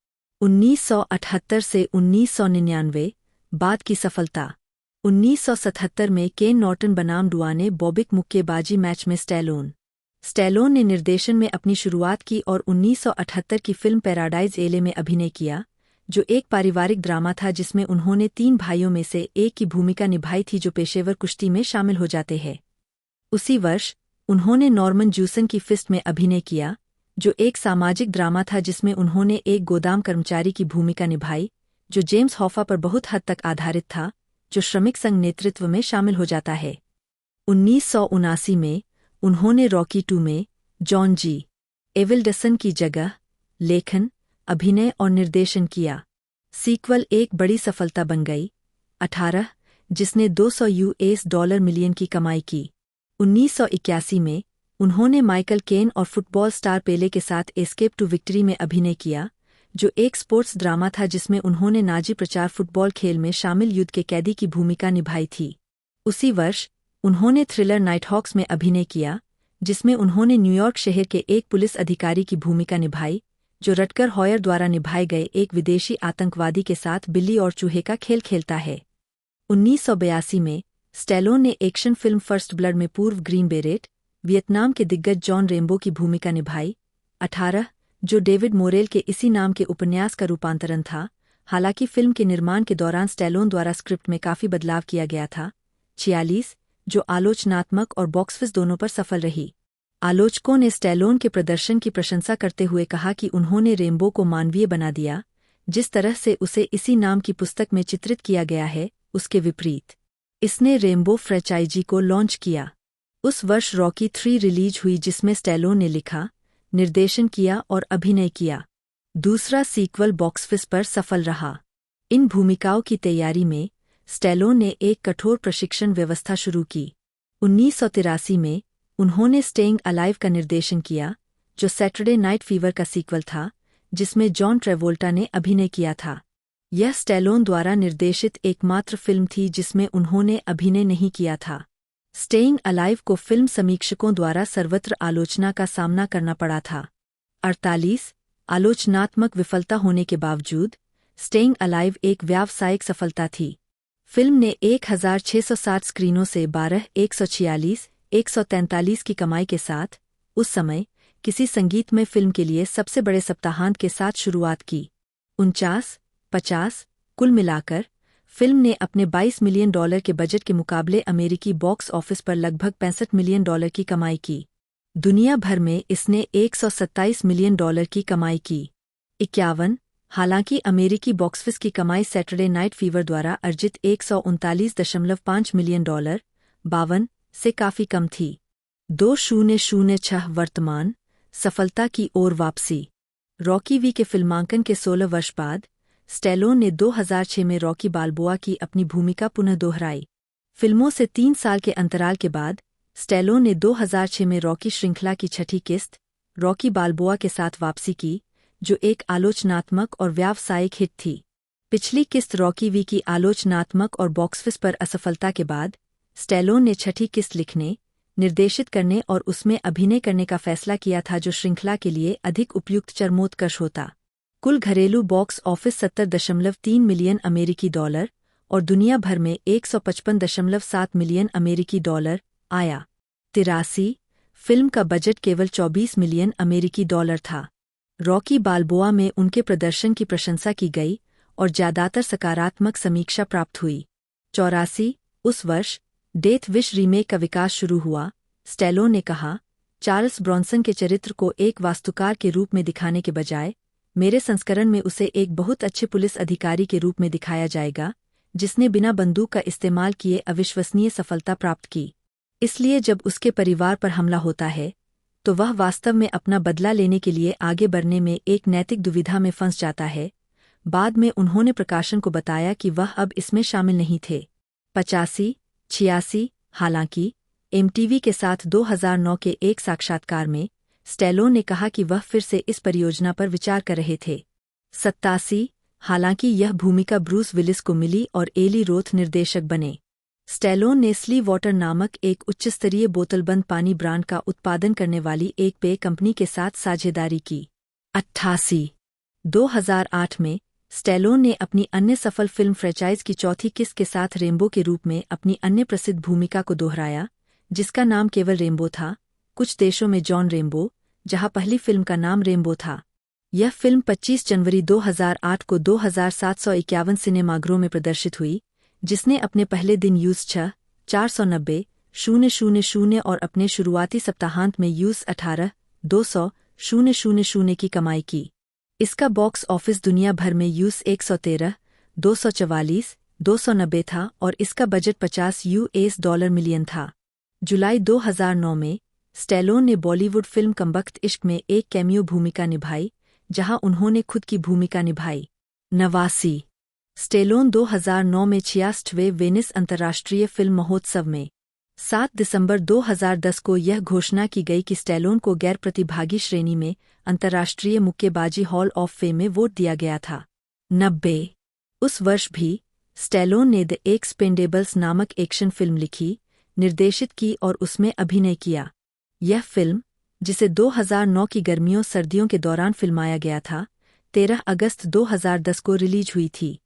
A: 1978 से 1999 बाद की सफलता। 1977 में केन नॉर्टन बनाम डुआने बॉबिक मुक्केबाजी मैच में स्टैलोन ने निर्देशन में अपनी शुरुआत की और 1978 की फिल्म पैराडाइज एले में अभिनय किया, जो एक पारिवारिक ड्रामा था जिसमें उन्होंने 3 भाइयों में से एक की भूमिका निभाई थी जो पेशेवर कुश्ती में शामिल हो जाते हैं। उसी वर्ष उन्होंने नॉर्मन जूसन की फिस्ट में अभिनय किया, जो एक सामाजिक ड्रामा था जिसमें उन्होंने एक गोदाम कर्मचारी की भूमिका निभाई, जो जेम्स हॉफा पर बहुत हद तक आधारित था, जो श्रमिक संघ नेतृत्व में शामिल हो जाता है। 1979 में उन्होंने रॉकी 2 में जॉन जी. एविल्डसन की जगह लेखन, अभिनय और निर्देशन किया। सीक्वल एक बड़ी सफलता बन गई, 18, जिसने $200 मिलियन की कमाई की। 1981 में उन्होंने माइकल केन और फुटबॉल स्टार पेले के साथ एस्केप टू विक्ट्री में अभिनय किया, जो एक स्पोर्ट्स ड्रामा था जिसमें उन्होंने नाजी प्रचार फुटबॉल खेल में शामिल युद्ध के कैदी की भूमिका निभाई थी। उसी वर्ष उन्होंने थ्रिलर नाइटहॉक्स में अभिनय किया, जिसमें उन्होंने न्यूयॉर्क शहर के एक पुलिस अधिकारी की भूमिका निभाई, जो रटकर हॉयर द्वारा निभाए गए एक विदेशी आतंकवादी के साथ बिल्ली और चूहे का खेल खेलता है। 1982 में स्टैलोन ने एक्शन फिल्म फर्स्ट ब्लड में पूर्व ग्रीन बेरेट, वियतनाम के दिग्गज जॉन रेम्बो की भूमिका निभाई। 18, जो डेविड मोरेल के इसी नाम के उपन्यास का रूपांतरण था, हालांकि फिल्म के निर्माण के दौरान स्टैलोन द्वारा स्क्रिप्ट में काफी बदलाव किया गया था। 46, जो आलोचनात्मक और बॉक्सऑफिस दोनों पर सफल रही। आलोचकों ने स्टैलोन के प्रदर्शन की प्रशंसा करते हुए कहा कि उन्होंने रेम्बो को मानवीय बना दिया, जिस तरह से उसे इसी नाम की पुस्तक में चित्रित किया गया है, उसके विपरीत। इसने रेम्बो फ्रेंचाइजी को लॉन्च किया। उस वर्ष रॉकी 3 रिलीज हुई जिसमें स्टैलोन ने लिखा, निर्देशन किया और अभिनय किया। दूसरा सीक्वल बॉक्सऑफिस पर सफल रहा। इन भूमिकाओं की तैयारी में स्टैलोन ने एक कठोर प्रशिक्षण व्यवस्था शुरू की। 1983 में उन्होंने स्टेइंग अलाइव का निर्देशन किया, जो सैटरडे नाइट फीवर का सीक्वल था, जिसमें जॉन ट्रेवोल्टा ने अभिनय किया था। यह स्टैलोन द्वारा निर्देशित एकमात्र फिल्म थी जिसमें उन्होंने अभिनय नहीं किया था। स्टेइंग अलाइव को फिल्म समीक्षकों द्वारा सर्वत्र आलोचना का सामना करना पड़ा था। 48, आलोचनात्मक विफलता होने के बावजूद स्टेइंग अलाइव एक व्यावसायिक सफलता थी। फिल्म ने 1660 स्क्रीनों से 1,146, 143 की कमाई के साथ उस समय किसी संगीतमय फिल्म के लिए सबसे बड़े सप्ताहांत के साथ शुरुआत की। 49-50 कुल मिलाकर फिल्म ने अपने $22 मिलियन के बजट के मुकाबले अमेरिकी बॉक्स ऑफिस पर लगभग $65 मिलियन की कमाई की। दुनिया भर में इसने $127 मिलियन की कमाई की। 51 हालांकि अमेरिकी बॉक्सऑफिस की कमाई सैटरडे नाइट फीवर द्वारा अर्जित $139.5 मिलियन 52 से काफी कम थी। 2006 वर्तमान सफलता की ओर वापसी। रॉकी वी के फिल्मांकन के 16 वर्ष बाद स्टैलोन ने 2006 में रॉकी बाल्बोआ की अपनी भूमिका पुनः दोहराई। फिल्मों से 3 साल के अंतराल के बाद स्टैलोन ने 2006 में रॉकी श्रृंखला की छठी किस्त रॉकी बाल्बोआ के साथ वापसी की, जो एक आलोचनात्मक और व्यावसायिक हिट थी। पिछली किस्त रॉकी वी की आलोचनात्मक और बॉक्सऑफिस पर असफलता के बाद स्टैलोन ने छठी किस्त लिखने, निर्देशित करने और उसमें अभिनय करने का फैसला किया था, जो श्रृंखला के लिए अधिक उपयुक्त चरमोत्कर्ष होता। कुल घरेलू बॉक्स ऑफिस $70.3 मिलियन अमेरिकी डॉलर और दुनिया भर में $155.7 मिलियन अमेरिकी डॉलर आया। 83 फिल्म का बजट केवल $24 मिलियन अमेरिकी डॉलर था। रॉकी बाल्बोआ में उनके प्रदर्शन की प्रशंसा की गई और ज्यादातर सकारात्मक समीक्षा प्राप्त हुई। 84 उस वर्ष डेथ विश रीमेक का विकास शुरू हुआ। स्टैलोन ने कहा, चार्ल्स ब्रॉनसन के चरित्र को एक वास्तुकार के रूप में दिखाने के बजाय मेरे संस्करण में उसे एक बहुत अच्छे पुलिस अधिकारी के रूप में दिखाया जाएगा, जिसने बिना बंदूक का इस्तेमाल किए अविश्वसनीय सफलता प्राप्त की। इसलिए जब उसके परिवार पर हमला होता है तो वह वास्तव में अपना बदला लेने के लिए आगे बढ़ने में एक नैतिक दुविधा में फंस जाता है। बाद में उन्होंने प्रकाशन को बताया कि वह अब इसमें शामिल नहीं थे। 85-86 हालांकि एमटीवी के साथ 2009 के एक साक्षात्कार में स्टैलोन ने कहा कि वह फिर से इस परियोजना पर विचार कर रहे थे। 87 हालांकि यह भूमिका ब्रूस विलिस को मिली और एली रोथ निर्देशक बने। स्टैलोन ने स्ली वाटर नामक एक उच्चस्तरीय बोतलबंद पानी ब्रांड का उत्पादन करने वाली एक पेय कंपनी के साथ साझेदारी की। 88 2008 में स्टैलोन ने अपनी अन्य सफल फिल्म फ्रेंचाइज की चौथी किस्त के साथ रेम्बो के रूप में अपनी अन्य प्रसिद्ध भूमिका को दोहराया, जिसका नाम केवल रेम्बो था, कुछ देशों में जॉन रेम्बो, जहां पहली फिल्म का नाम रेम्बो था। यह फिल्म 25 जनवरी 2008 को 2751 सिनेमाघरों में प्रदर्शित हुई, जिसने अपने पहले दिन यूस 6,490,000 और अपने शुरुआती सप्ताहांत में यूस 18,200,000 की कमाई की। इसका बॉक्स ऑफिस दुनिया भर में यूस 113,244,290 था और इसका बजट $50 मिलियन था। जुलाई 2009 में स्टैलोन ने बॉलीवुड फिल्म कमबख्त इश्क में एक कैमियो भूमिका निभाई, जहां उन्होंने खुद की भूमिका निभाई। 89 स्टैलोन 2009 में 66वें वेनिस अंतर्राष्ट्रीय फिल्म महोत्सव में 7 दिसंबर 2010 को यह घोषणा की गई कि स्टैलोन को गैर प्रतिभागी श्रेणी में अंतर्राष्ट्रीय मुक्केबाजी हॉल ऑफ फेम में वोट दिया गया था। 90 उस वर्ष भी स्टैलोन ने द एक्सपेंडेबल्स नामक एक्शन फिल्म लिखी, निर्देशित की और उसमें अभिनय किया। यह फिल्म, जिसे 2009 की गर्मियों सर्दियों के दौरान फिल्माया गया था, 13 अगस्त 2010 को रिलीज हुई थी।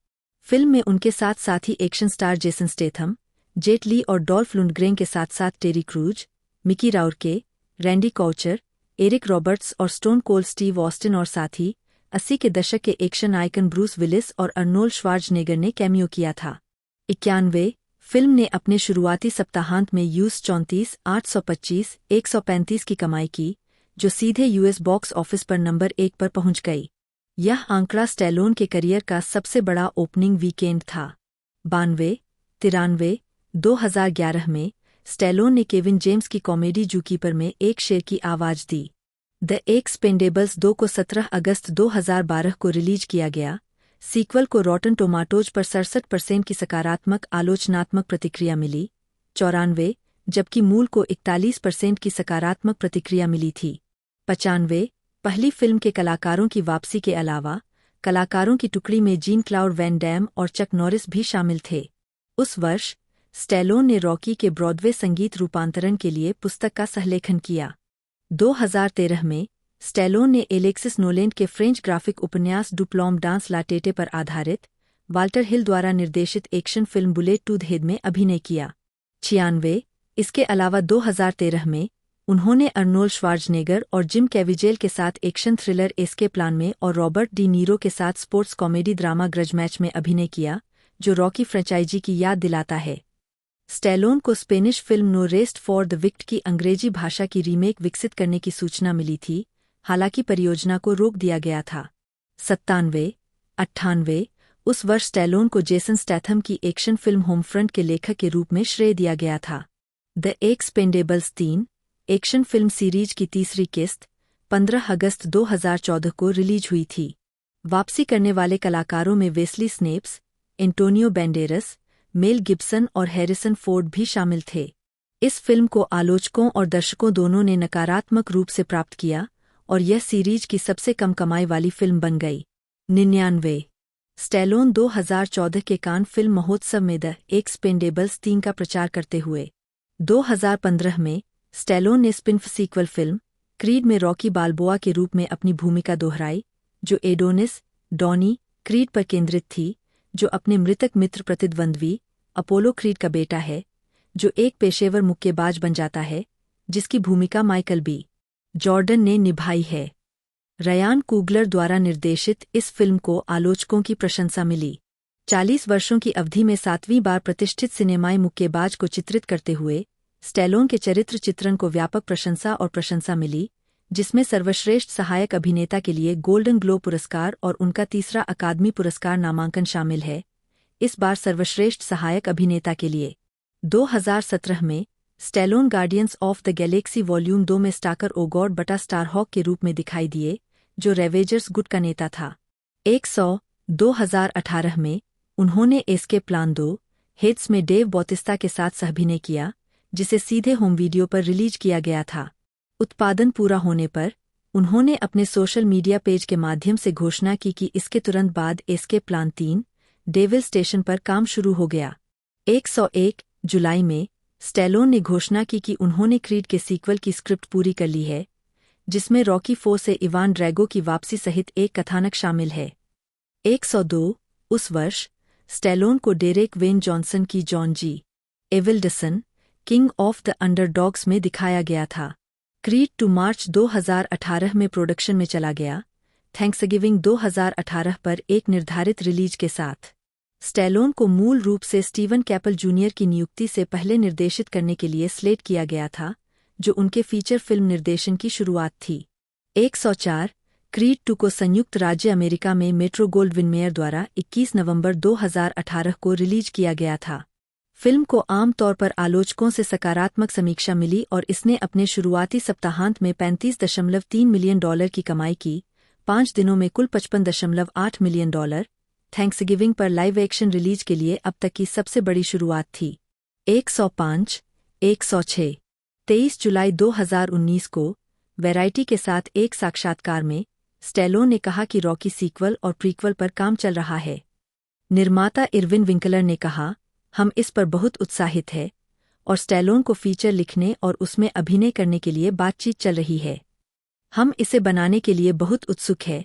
A: फिल्म में उनके साथ साथी action star Jason Statham, Jet Li और डॉल्फ लुंडग्रेन के साथ साथ Terry Crews, Mickey Rourke, Randy Couture, Eric Roberts और स्टोन कोल्ड स्टीव ऑस्टिन और साथ ही 80 के दशक के एक्शन आइकन ब्रूस विलिस और अर्नोल्ड श्वार्ज़नेगर ने कैमियो किया था। 91 फिल्म ने अपने शुरुआती सप्ताहांत में यूएस 34,825,135 की कमाई की, जो सीधे यूएस बॉक्स ऑफिस पर नंबर 1 पर पहुंच गई। यह आंकड़ा स्टैलोन के करियर का सबसे बड़ा ओपनिंग वीकेंड था। 92-93 2011 में स्टैलोन ने केविन जेम्स की कॉमेडी जूकीपर में एक शेर की आवाज दी। द एक्सपेंडेबल्स 2 को 17 अगस्त 2012 को रिलीज किया गया। सीक्वल को रॉटन टोमाटोज पर 67% की सकारात्मक आलोचनात्मक प्रतिक्रिया मिली, 94 जबकि मूल को 41% की सकारात्मक प्रतिक्रिया मिली थी। 95 पहली फिल्म के कलाकारों की वापसी के अलावा कलाकारों की टुकड़ी में जीन क्लाउड वैन डैम और चक नॉरिस भी शामिल थे। उस वर्ष स्टैलोन ने रॉकी के ब्रॉडवे संगीत रूपांतरण के लिए पुस्तक का सहलेखन किया। 2013 में स्टैलोन ने एलेक्सिस नोलेंट के फ्रेंच ग्राफिक उपन्यास डुप्लॉम डांस ला टेटे पर आधारित वाल्टर हिल द्वारा निर्देशित action film bullet to the head में अभिनय किया। 96। इसके अलावा 2013 में उन्होंने अर्नोल्ड श्वार्ज़नेगर और जिम कैविजेल के साथ एक्शन थ्रिलर एस्केप प्लान में और रॉबर्ट डी नीरो के साथ sports comedy drama grudge match में अभिनय किया, जो रॉकी फ्रेंचाइजी की याद दिलाता है। स्टैलोन को Spanish film no rest for the wicked की अंग्रेजी भाषा की रीमेक विकसित करने की सूचना मिली थी, हालांकि परियोजना को रोक दिया गया था। 97। 98। उस वर्ष स्टैलोन को जेसन स्टैथम की एक्शन फिल्म होमफ्रंट के लेखक के रूप में श्रेय दिया गया था। The Expendables 3 action film series की तीसरी किस्त 15 अगस्त 2014 को रिलीज हुई थी। वापसी करने वाले कलाकारों में Wesley snaps, Antonio बैंडेरस, Mel Gibson और हैरिसन फोर्ड भी शामिल थे। इस फिल्म को आलोचकों और दर्शकों दोनों ने नकारात्मक रूप से प्राप्त किया और यह सीरीज की सबसे कम कमाई वाली फिल्म बन गई। 99। स्टैलोन 2014 के कान फिल्म महोत्सव में द एक्सपेंडेबल्स 3 का प्रचार करते हुए 2015 में स्टैलोन ने स्पिन-ऑफ सीक्वल फिल्म क्रीड में रॉकी बाल्बोआ के रूप में अपनी भूमिका दोहराई, जो एडोनिस डॉनी क्रीड पर केंद्रित थी, जो अपने मृतक मित्र प्रतिद्वंद्वी अपोलो क्रीड का बेटा है, जो एक पेशेवर मुक्केबाज बन जाता है, जिसकी भूमिका माइकल बी जॉर्डन ने निभाई है। रयान कुगलर द्वारा निर्देशित इस फिल्म को आलोचकों की प्रशंसा मिली। 40 वर्षों की अवधि में 7वीं बार प्रतिष्ठित सिनेमाई मुक्केबाज को चित्रित करते हुए स्टैलोन के चरित्र चित्रण को व्यापक प्रशंसा मिली, जिसमें सर्वश्रेष्ठ सहायक अभिनेता के लिए गोल्डन ग्लोब पुरस्कार और उनका तीसरा अकादमी पुरस्कार नामांकन शामिल है। इस बार सर्वश्रेष्ठ सहायक अभिनेता के लिए 2017 में Stallone guardians of the Galaxy volume 2 में स्टाकर ओगॉड बटा स्टारहॉक के रूप में दिखाई दिए, जो रेवेजर्स गुट का नेता था। 100। 2018 में उन्होंने एस्केप प्लान 2 हेड्स में डेव बॉटिस्टा के साथ सहअभिनय किया, जिसे सीधे होम वीडियो पर रिलीज किया गया था। उत्पादन पूरा होने पर उन्होंने अपने सोशल मीडिया पेज के माध्यम से घोषणा की कि इसके तुरंत बाद एस्केप प्लान 3 डेविल स्टेशन पर काम शुरू हो गया। 101। जुलाई में स्टैलोन ने घोषणा की कि उन्होंने क्रीड के सीक्वल की स्क्रिप्ट पूरी कर ली है, जिसमें रॉकी 4 से इवान ड्रैगो की वापसी सहित एक कथानक शामिल है। 102। उस वर्ष स्टैलोन को डेरेक वेन जॉनसन की John G Avildsen king of the underdogs में दिखाया गया था। क्रीड 2 मार्च 2018 में प्रोडक्शन में चला गया, थैंक्सगिविंग 2018 पर एक निर्धारित रिलीज के साथ। स्टैलोन को मूल रूप से स्टीवन कैपल जूनियर की नियुक्ति से पहले निर्देशित करने के लिए स्लेट किया गया था, जो उनके फीचर फिल्म निर्देशन की शुरुआत थी। 104। क्रीड 2 को संयुक्त राज्य अमेरिका में मेट्रो गोल्डविन मेयर द्वारा 21 नवंबर 2018 को रिलीज किया गया था। फिल्म को आम तौर पर आलोचकों से सकारात्मक समीक्षा मिली और इसने अपने शुरुआती सप्ताहांत में $35.3 मिलियन की कमाई की। 5 दिनों में कुल $55.8 मिलियन थैंक्सगिविंग पर लाइव एक्शन रिलीज के लिए अब तक की सबसे बड़ी शुरुआत थी। 105। 106। 23 जुलाई 2019 को वैराइटी के साथ एक साक्षात्कार में स्टैलोन ने कहा कि रॉकी सीक्वल और प्रीक्वल पर काम चल रहा है। निर्माता इरविन विंकलर ने कहा, हम इस पर बहुत उत्साहित हैं और स्टैलोन को फीचर लिखने और उसमें अभिनय करने के लिए बातचीत चल रही है। हम इसे बनाने के लिए बहुत उत्सुक हैं।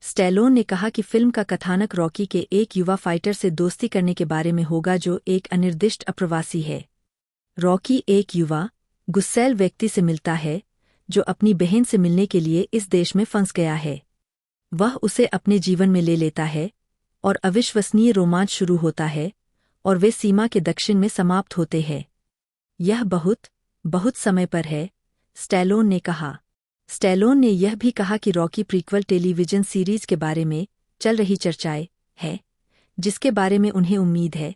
A: स्टैलोन ने कहा कि फिल्म का कथानक रॉकी के एक युवा फाइटर से दोस्ती करने के बारे में होगा जो एक अनिर्दिष्ट अप्रवासी है। रॉकी एक युवा गुस्सैल व्यक्ति से मिलता है जो अपनी बहन से मिलने के लिए इस देश में फंस गया है। वह उसे अपने जीवन में ले लेता है और अविश्वसनीय रोमांच शुरू होता है और वे सीमा के दक्षिण में समाप्त होते हैं। यह बहुत समय पर है, स्टैलोन ने कहा। स्टैलोन ने यह भी कहा कि रॉकी प्रीक्वल टेलीविजन सीरीज के बारे में चल रही चर्चाएं है, जिसके बारे में उन्हें उम्मीद है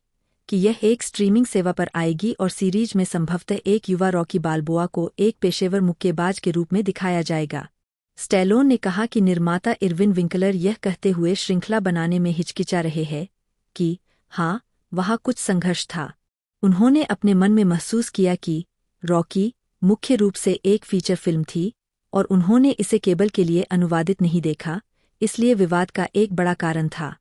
A: कि यह एक स्ट्रीमिंग सेवा पर आएगी और सीरीज में संभवतः एक युवा रॉकी बाल्बोआ को एक पेशेवर मुक्केबाज के रूप में दिखाया जाएगा। स्टैलोन ने कहा कि निर्माता इरविन विंकलर यह कहते हुए श्रृंखला बनाने में हिचकिचा रहे हैं कि हाँ, वहाँ कुछ संघर्ष था। उन्होंने अपने मन में महसूस किया कि रॉकी मुख्य रूप से एक फीचर फिल्म थी और उन्होंने इसे केबल के लिए अनुवादित नहीं देखा, इसलिए विवाद का एक बड़ा कारण था।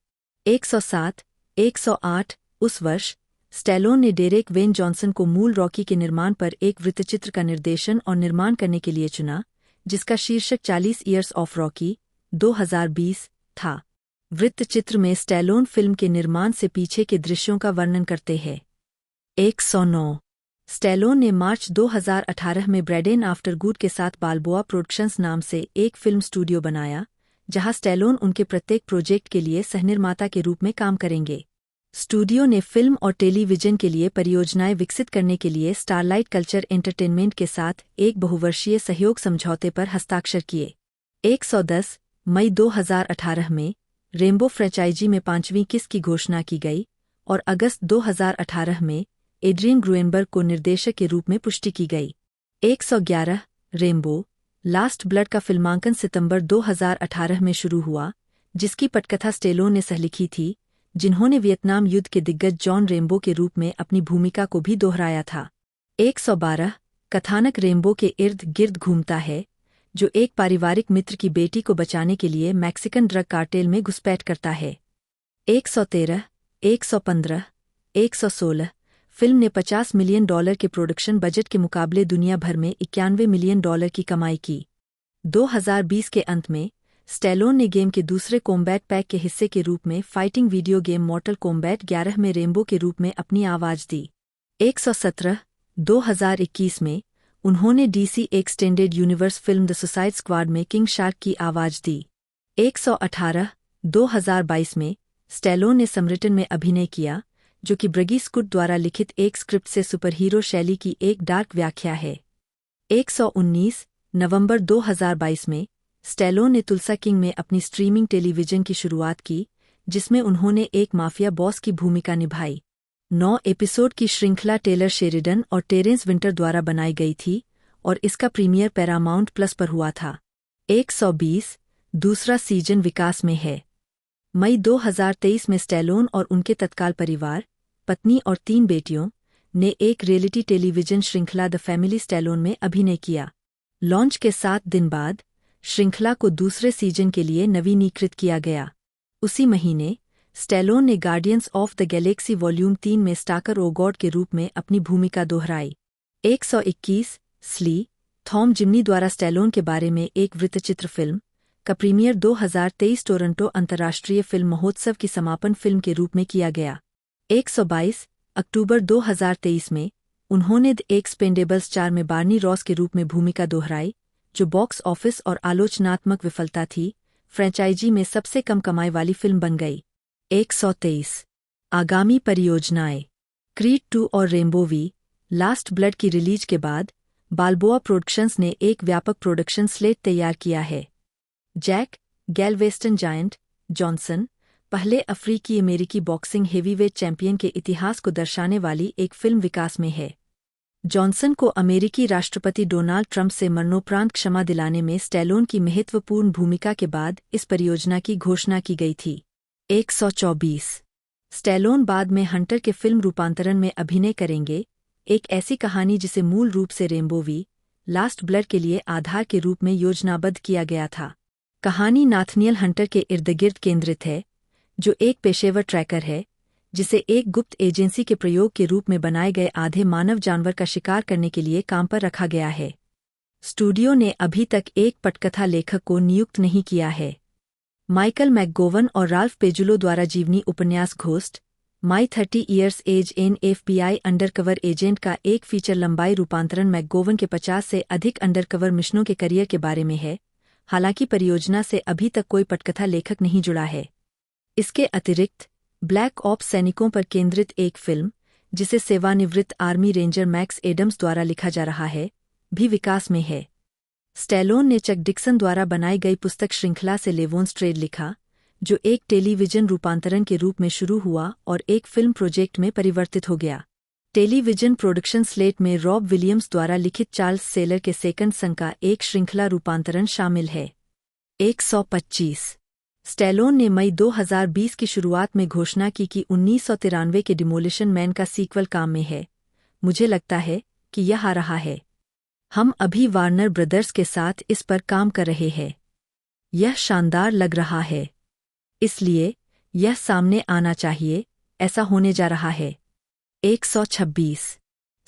A: 107। 108। उस वर्ष स्टैलोन ने डेरेक वेन जॉनसन को मूल रॉकी के निर्माण पर एक वृत्तचित्र का निर्देशन और निर्माण करने के लिए चुना, जिसका शीर्षक 40 ईयर्स ऑफ रॉकी 2020 था। वृत्तचित्र में स्टैलोन फिल्म के निर्माण से पीछे के दृश्यों का वर्णन करते हैं। 109 स्टैलोन ने मार्च 2018 में ब्रैडेन आफ्टरवुड के साथ बाल्बोआ प्रोडक्शंस नाम से एक फिल्म स्टूडियो बनाया, जहां स्टैलोन उनके प्रत्येक प्रोजेक्ट के लिए सहनिर्माता के रूप में काम करेंगे। स्टूडियो ने फिल्म और टेलीविजन के लिए परियोजनाएं विकसित करने के लिए स्टारलाइट कल्चर एंटरटेनमेंट के साथ एक बहुवर्षीय सहयोग समझौते पर हस्ताक्षर किए। 110 मई 2018 में रेनबो फ्रेंचाइजी में 5वीं किस्त की घोषणा की गई और अगस्त 2018 में एड्रियन ग्रुएनबर्ग को निर्देशक के रूप में पुष्टि की गई। 111 रेनबो लास्ट ब्लड का फिल्मांकन सितंबर 2018 में शुरू हुआ, जिसकी पटकथा स्टैलोन ने सहलिखी थी, जिन्होंने वियतनाम युद्ध के दिग्गज जॉन रेम्बो के रूप में अपनी भूमिका को भी दोहराया था। 112 कथानक रेम्बो के इर्द गिर्द घूमता है, जो एक पारिवारिक मित्र की बेटी को बचाने के लिए मैक्सिकन ड्रग कार्टेल में घुसपैठ करता है। 113 115 116 फिल्म ने $50 मिलियन के प्रोडक्शन बजट के मुकाबले दुनिया भर में $91 मिलियन की कमाई की। 2020 के अंत में स्टैलोन ने गेम के दूसरे कॉम्बैट पैक के हिस्से के रूप में फाइटिंग वीडियो गेम मॉर्टल कॉम्बैट 11 में रेम्बो के रूप में अपनी आवाज दी। 117 2021 में उन्होंने DC extended universe film the suicide squad में किंग शार्क की आवाज दी। 118 2022 में स्टैलोन ने समरिटन में अभिनय किया, जो कि ब्रगी स्कुट द्वारा लिखित एक स्क्रिप्ट से सुपरहीरो शैली की एक डार्क व्याख्या है। 119 नवंबर 2022 में स्टैलोन ने तुलसा किंग में अपनी स्ट्रीमिंग टेलीविजन की शुरुआत की, जिसमें उन्होंने एक माफिया बॉस की भूमिका निभाई। 9 एपिसोड की श्रृंखला टेलर शेरिडन और टेरेंस विंटर द्वारा बनाई गई थी और इसका प्रीमियर पैरामाउंट प्लस पर हुआ था। 120 दूसरा सीजन विकास में है। मई 2023 में स्टैलोन और उनके तत्काल परिवार, पत्नी और 3 बेटियों ने एक रियलिटी टेलीविजन श्रृंखला द फैमिली स्टैलोन में अभिनय किया। लॉन्च के 7 दिन बाद श्रृंखला को दूसरे सीजन के लिए नवीनीकृत किया गया। उसी महीने स्टैलोन ने guardians of the Galaxy volume 3 में स्टाकर ओ गॉड के रूप में अपनी भूमिका दोहराई। 121 स्ली थॉम जिम्नी द्वारा स्टैलोन के बारे में एक वृत्तचित्र फिल्म का प्रीमियर 2023 टोरंटो अंतर्राष्ट्रीय फिल्म महोत्सव की समापन फिल्म के रूप में किया गया। 122 अक्टूबर 2023 में उन्होंने द एक्सपेंडेबल्स 4 में बार्नी रॉस के रूप में भूमिका दोहराई, जो बॉक्स ऑफिस और आलोचनात्मक विफलता थी, फ्रेंचाइजी में सबसे कम कमाई वाली फिल्म बन गई। 123 आगामी परियोजनाएं क्रीड 2 और रेम्बो वी लास्ट ब्लड की रिलीज के बाद बाल्बोआ प्रोडक्शंस ने एक व्यापक प्रोडक्शन स्लेट तैयार किया है। जैक गैलवेस्टन जायंट जॉनसन पहले अफ्रीकी अमेरिकी बॉक्सिंग हेवीवेट चैंपियन के इतिहास को दर्शाने वाली एक फिल्म विकास में है। जॉनसन को अमेरिकी राष्ट्रपति डोनाल्ड ट्रंप से मरणोपरांत क्षमा दिलाने में स्टैलोन की महत्वपूर्ण भूमिका के बाद इस परियोजना की घोषणा की गई थी। 124 स्टैलोन बाद में हंटर के फिल्म रूपांतरण में अभिनय करेंगे, एक ऐसी कहानी जिसे मूल रूप से रेम्बो वी लास्ट ब्लड के लिए आधार के रूप में योजनाबद्ध किया गया था। कहानी नाथनियल हंटर के इर्दगिर्द केंद्रित है, जो एक पेशेवर ट्रैकर है जिसे एक गुप्त एजेंसी के प्रयोग के रूप में बनाए गए आधे मानव जानवर का शिकार करने के लिए काम पर रखा गया है। स्टूडियो ने अभी तक एक पटकथा लेखक को नियुक्त नहीं किया है। माइकल मैकगोवन और राल्फ पेजुलो द्वारा जीवनी उपन्यास ghost my 30 years as an FBI undercover agent का एक फीचर लंबाई रूपांतरण मैकगोवन के 50 से अधिक अंडरकवर मिशनों के करियर के बारे में है। हालांकि परियोजना से अभी तक कोई पटकथा लेखक नहीं जुड़ा है। इसके अतिरिक्त ब्लैक ऑप्स सैनिकों पर केंद्रित एक फिल्म, जिसे सेवानिवृत्त आर्मी रेंजर मैक्स एडम्स द्वारा लिखा जा रहा है, भी विकास में है। स्टैलोन ने चक डिक्सन द्वारा बनाई गई पुस्तक श्रृंखला से लेवोन्स ट्रेड लिखा, जो एक टेलीविजन रूपांतरण के रूप में शुरू हुआ और एक फिल्म प्रोजेक्ट में परिवर्तित हो गया। टेलीविजन प्रोडक्शन स्लेट में रॉब विलियम्स द्वारा लिखित चार्ल्स सेलर के सेकंड सन का एक श्रृंखला रूपांतरण शामिल है। 125 स्टैलोन ने मई 2020 की शुरुआत में घोषणा की कि 1993 के डिमोलिशन मैन का सीक्वल काम में है। मुझे लगता है कि यह आ रहा है। हम अभी वार्नर ब्रदर्स के साथ इस पर काम कर रहे हैं। यह शानदार लग रहा है, इसलिए यह सामने आना चाहिए। ऐसा होने जा रहा है। 126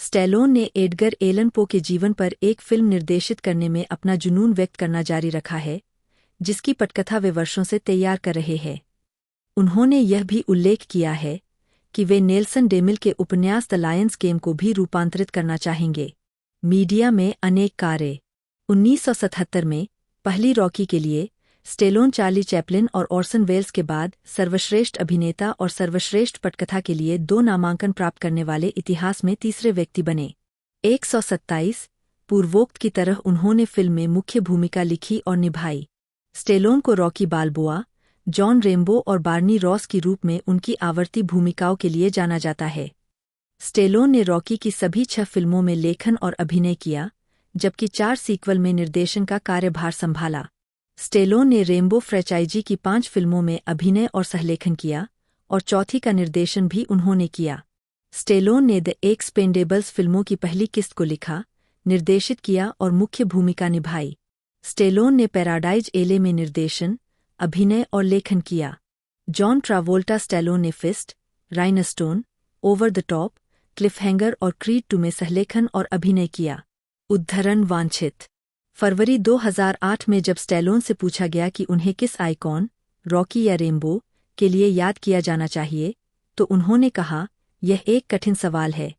A: स्टैलोन ने एडगर एलन पो के जीवन पर एक फिल्म निर्देशित करने में अपना जुनून व्यक्त करना जारी रखा है, जिसकी पटकथा वे वर्षों से तैयार कर रहे हैं। उन्होंने यह भी उल्लेख किया है कि वे नेल्सन डेमिल के उपन्यास द लायंस गेम को भी रूपांतरित करना चाहेंगे। मीडिया में अनेक कार्य। 1977 में पहली रॉकी के लिए स्टेलोन चार्ली चैपलिन और ऑर्सन वेल्स के बाद सर्वश्रेष्ठ अभिनेता और सर्वश्रेष्ठ पटकथा के लिए 2 नामांकन प्राप्त करने वाले इतिहास में तीसरे व्यक्ति बने। 127 पूर्वोक्त की तरह उन्होंने फिल्म में मुख्य भूमिका लिखी और निभाई। स्टेलोन को रॉकी बाल्बोआ, जॉन रेम्बो और बार्नी रॉस के रूप में उनकी आवर्ती भूमिकाओं के लिए जाना जाता है। स्टेलोन ने रॉकी की सभी 6 फिल्मों में लेखन और अभिनय किया, जबकि 4 सीक्वल में निर्देशन का कार्यभार संभाला। स्टेलोन ने रेम्बो फ्रेंचाइजी की 5 फिल्मों में अभिनय और सहलेखन किया और चौथी का निर्देशन भी उन्होंने किया। स्टेलोन ने द एक्सपेंडेबल्स फिल्मों की पहली किस्त को लिखा, निर्देशित किया और मुख्य भूमिका निभाई। स्टेलोन ने पैराडाइज एले में निर्देशन, अभिनय और लेखन किया। जॉन ट्रावोल्टा स्टेलोन ने fist, Rhinestone, over the top, Cliffhanger और क्रीड 2 में सहलेखन और अभिनय किया। उद्धरण वांछित। फरवरी 2008 में जब स्टेलोन से पूछा गया कि उन्हें किस आइकॉन, रॉकी या रेम्बो, के लिए याद किया जाना चाहिए, तो उन्होंने कहा, यह एक कठिन सवाल है,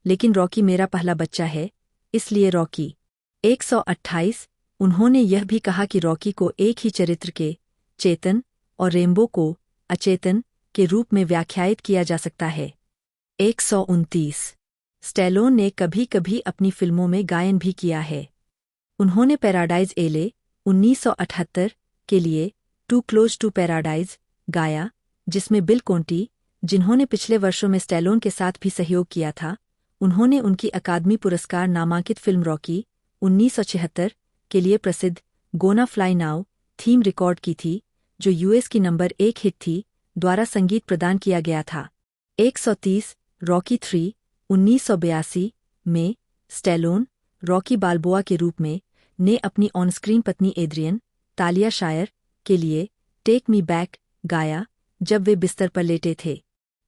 A: लेकिन रॉकी मेरा पहला बच्चा है, इसलिए रॉकी। 128 उन्होंने यह भी कहा कि रॉकी को एक ही चरित्र के, चेतन, और रेम्बो को, अचेतन, के रूप में व्याख्यायित किया जा सकता है। 129 स्टेलोन ने कभी-कभी अपनी फिल्मों में गायन भी किया है। उन्होंने पैराडाइज एले 1978 के लिए टू क्लोज टू पैराडाइज गाया, जिसमें बिल कोंटी, जिन्होंने पिछले वर्षों में स्टेलोन के साथ भी सहयोग किया था, उन्होंने उनकी अकादमी पुरस्कार नामांकित फिल्म रॉकी 1976 के लिए प्रसिद्ध gonna fly now theme record की थी, जो यूएस की नंबर 1 हिट थी, द्वारा संगीत प्रदान किया गया था। 130 रॉकी 3 1982 में स्टेलोन, रॉकी बाल्बोआ के रूप में, ने अपनी ऑनस्क्रीन पत्नी एड्रियन, तालिया शायर, के लिए टेक मी बैक गाया, जब वे बिस्तर पर लेटे थे।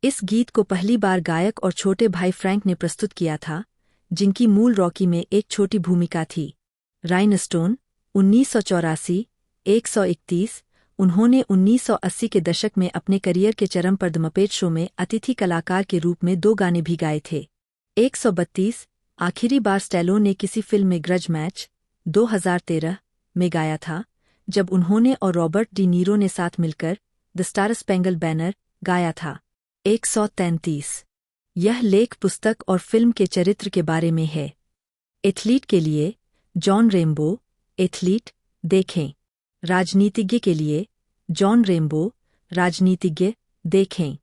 A: इस गीत को पहली बार गायक और छोटे भाई फ्रैंक ने प्रस्तुत किया था, जिनकी मूल रॉकी में एक छोटी भूमिका थी। राइनस्टोन 1984 131 उन्होंने 1980 के दशक में अपने करियर के चरम पर द मपेट शो में अतिथि कलाकार के रूप में 2 गाने भी गाए थे। 132 आखिरी बार स्टेलोन ने किसी फिल्म में ग्रज मैच 2013 में गाया था, जब उन्होंने और रॉबर्ट डी नीरो ने साथ मिलकर द स्टार स्पेंगल्ड बैनर गाया था। 133 यह लेख पुस्तक और फिल्म के चरित्र के बारे में है। एथलीट के लिए जॉन रेम्बो, एथलीट, देखें। राजनीतिज्ञ के लिए जॉन रेम्बो, राजनीतिज्ञ, देखें।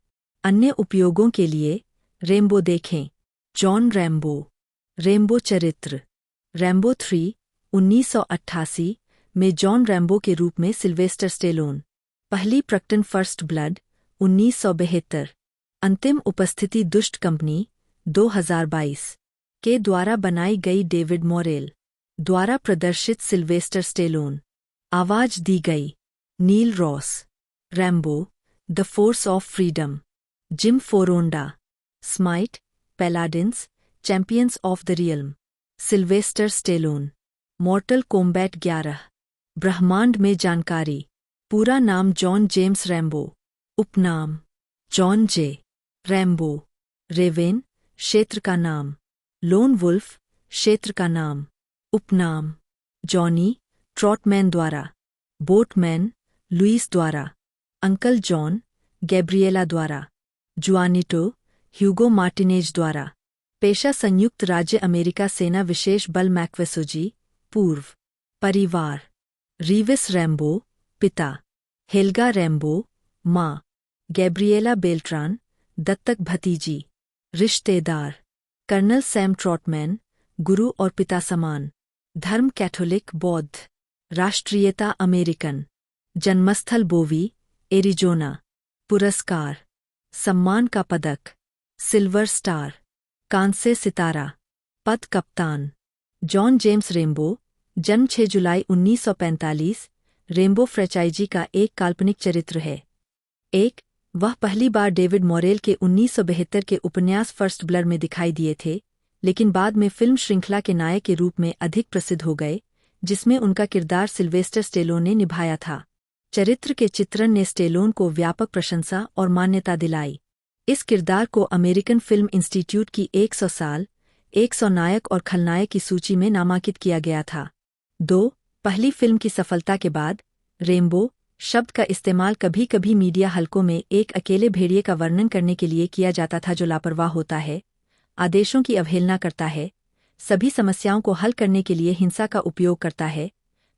A: अन्य उपयोगों के लिए रेम्बो देखें। जॉन रेम्बो, रेम्बो चरित्र। रेम्बो 3 1988 में जॉन रेम्बो के रूप में सिल्वेस्टर स्टेलोन। पहली प्रकटन फर्स्ट ब्लड 1972। अंतिम उपस्थिति दुष्ट कंपनी 2022 के द्वारा बनाई गई डेविड मोरेल द्वारा प्रदर्शित सिल्वेस्टर स्टेलोन। आवाज दी गई Neil Ross. Rambo the force of freedom. Jim Foronda Smite, Paladins, champions of the realm. Sylvester Stallone. Mortal Kombat 11। ब्रह्मांड में जानकारी। पूरा नाम जॉन जेम्स रैम्बो। उपनाम जॉन जे रैम्बो। रेवेन क्षेत्र का नाम। लोन वुल्फ क्षेत्र का नाम। उपनाम जॉनी ट्रॉटमैन द्वारा। बोटमैन लुइस द्वारा। अंकल जॉन गैब्रिएला द्वारा। जुआनिटो ह्यूगो मार्टिनेज द्वारा। पेशा संयुक्त राज्य अमेरिका सेना विशेष बल मैक्वेसोजी, पूर्व। परिवार रीविस रैम्बो, पिता। हेल्गा रैम्बो, माँ। गैब्रिएला बेल्ट्रान, दत्तक भतीजी। रिश्तेदार कर्नल सैम ट्रॉटमैन, गुरु और पिता समान। धर्म कैथोलिक बौद्ध। राष्ट्रीयता अमेरिकन। जन्मस्थल बोवी, एरिजोना। पुरस्कार सम्मान का पदक, सिल्वर स्टार। कांस्य सितारा। पद कप्तान। जॉन जेम्स रेम्बो, जन्म 6 जुलाई 1945, रेम्बो फ्रेंचाइजी का एक काल्पनिक चरित्र है। वह पहली बार डेविड मोरेल के 1972 के उपन्यास फर्स्ट ब्लड में दिखाई दिए थे, लेकिन बाद में फिल्म श्रृंखला के नायक के रूप में अधिक प्रसिद्ध हो गए, जिसमें उनका किरदार सिल्वेस्टर स्टेलोन ने निभाया था। चरित्र के चित्रण ने स्टेलोन को व्यापक प्रशंसा और मान्यता दिलाई। इस किरदार को अमेरिकन फिल्म इंस्टीट्यूट की 100 साल 100 नायक और खलनायक की सूची में नामांकित किया गया था। 2. पहली फिल्म की सफलता के बाद रेम्बो शब्द का इस्तेमाल कभी कभी मीडिया हलकों में एक अकेले भेड़िए का वर्णन करने के लिए किया जाता था जो लापरवाह होता है, आदेशों की अवहेलना करता है, सभी समस्याओं को हल करने के लिए हिंसा का उपयोग करता है,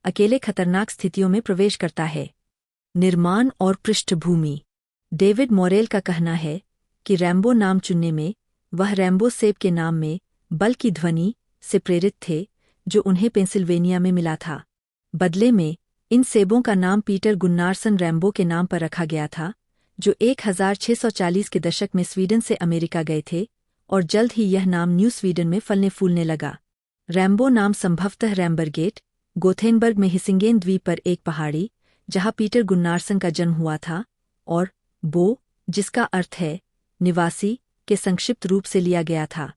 A: अकेले खतरनाक स्थितियों में प्रवेश करता है। निर्माण और पृष्ठभूमि। डेविड मोरेल का कहना है कि रैम्बो नाम चुनने में वह रैम्बो सेब के नाम में बल की ध्वनि से प्रेरित थे जो उन्हें पेंसिल्वेनिया में मिला था। बदले में इन सेबों का नाम पीटर गुन्नारसन रैम्बो के नाम पर रखा गया था, जो 1640 के दशक में स्वीडन से अमेरिका गए थे और जल्द ही यह नाम न्यू स्वीडन में फलने फूलने लगा। रैम्बो नाम संभवतः रैम्बरगेट, गोथेनबर्ग में हिसिंगेन द्वीप पर एक पहाड़ी जहां पीटर गुन्नारसन का जन्म हुआ था, और बो, जिसका अर्थ है निवासी, के संक्षिप्त रूप से लिया गया था।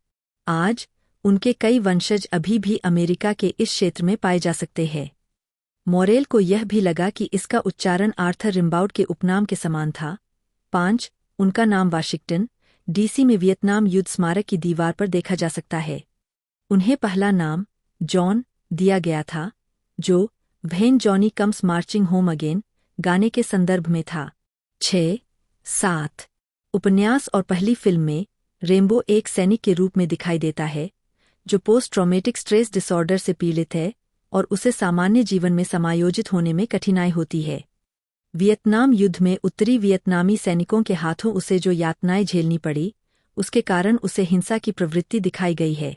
A: आज उनके कई वंशज अभी भी अमेरिका के इस क्षेत्र में पाए जा सकते हैं। मोरेल को यह भी लगा कि इसका उच्चारण आर्थर रिम्बाउड के उपनाम के समान था। 5. उनका नाम वाशिंगटन, डीसी में वियतनाम युद्ध स्मारक की दीवार पर देखा जा सकता है। उन्हें पहला नाम जॉन दिया गया था, जो when Johnny comes marching home again गाने के संदर्भ में था। 6. 7. उपन्यास और पहली फिल्म में रेम्बो एक सैनिक के रूप में दिखाई देता है जो पोस्ट ट्रॉमेटिक स्ट्रेस डिसऑर्डर से पीड़ित है और उसे सामान्य जीवन में समायोजित होने में कठिनाई होती है। वियतनाम युद्ध में उत्तरी वियतनामी सैनिकों के हाथों उसे जो यातनाएं झेलनी पड़ी, उसके कारण उसे हिंसा की प्रवृत्ति दिखाई गई है।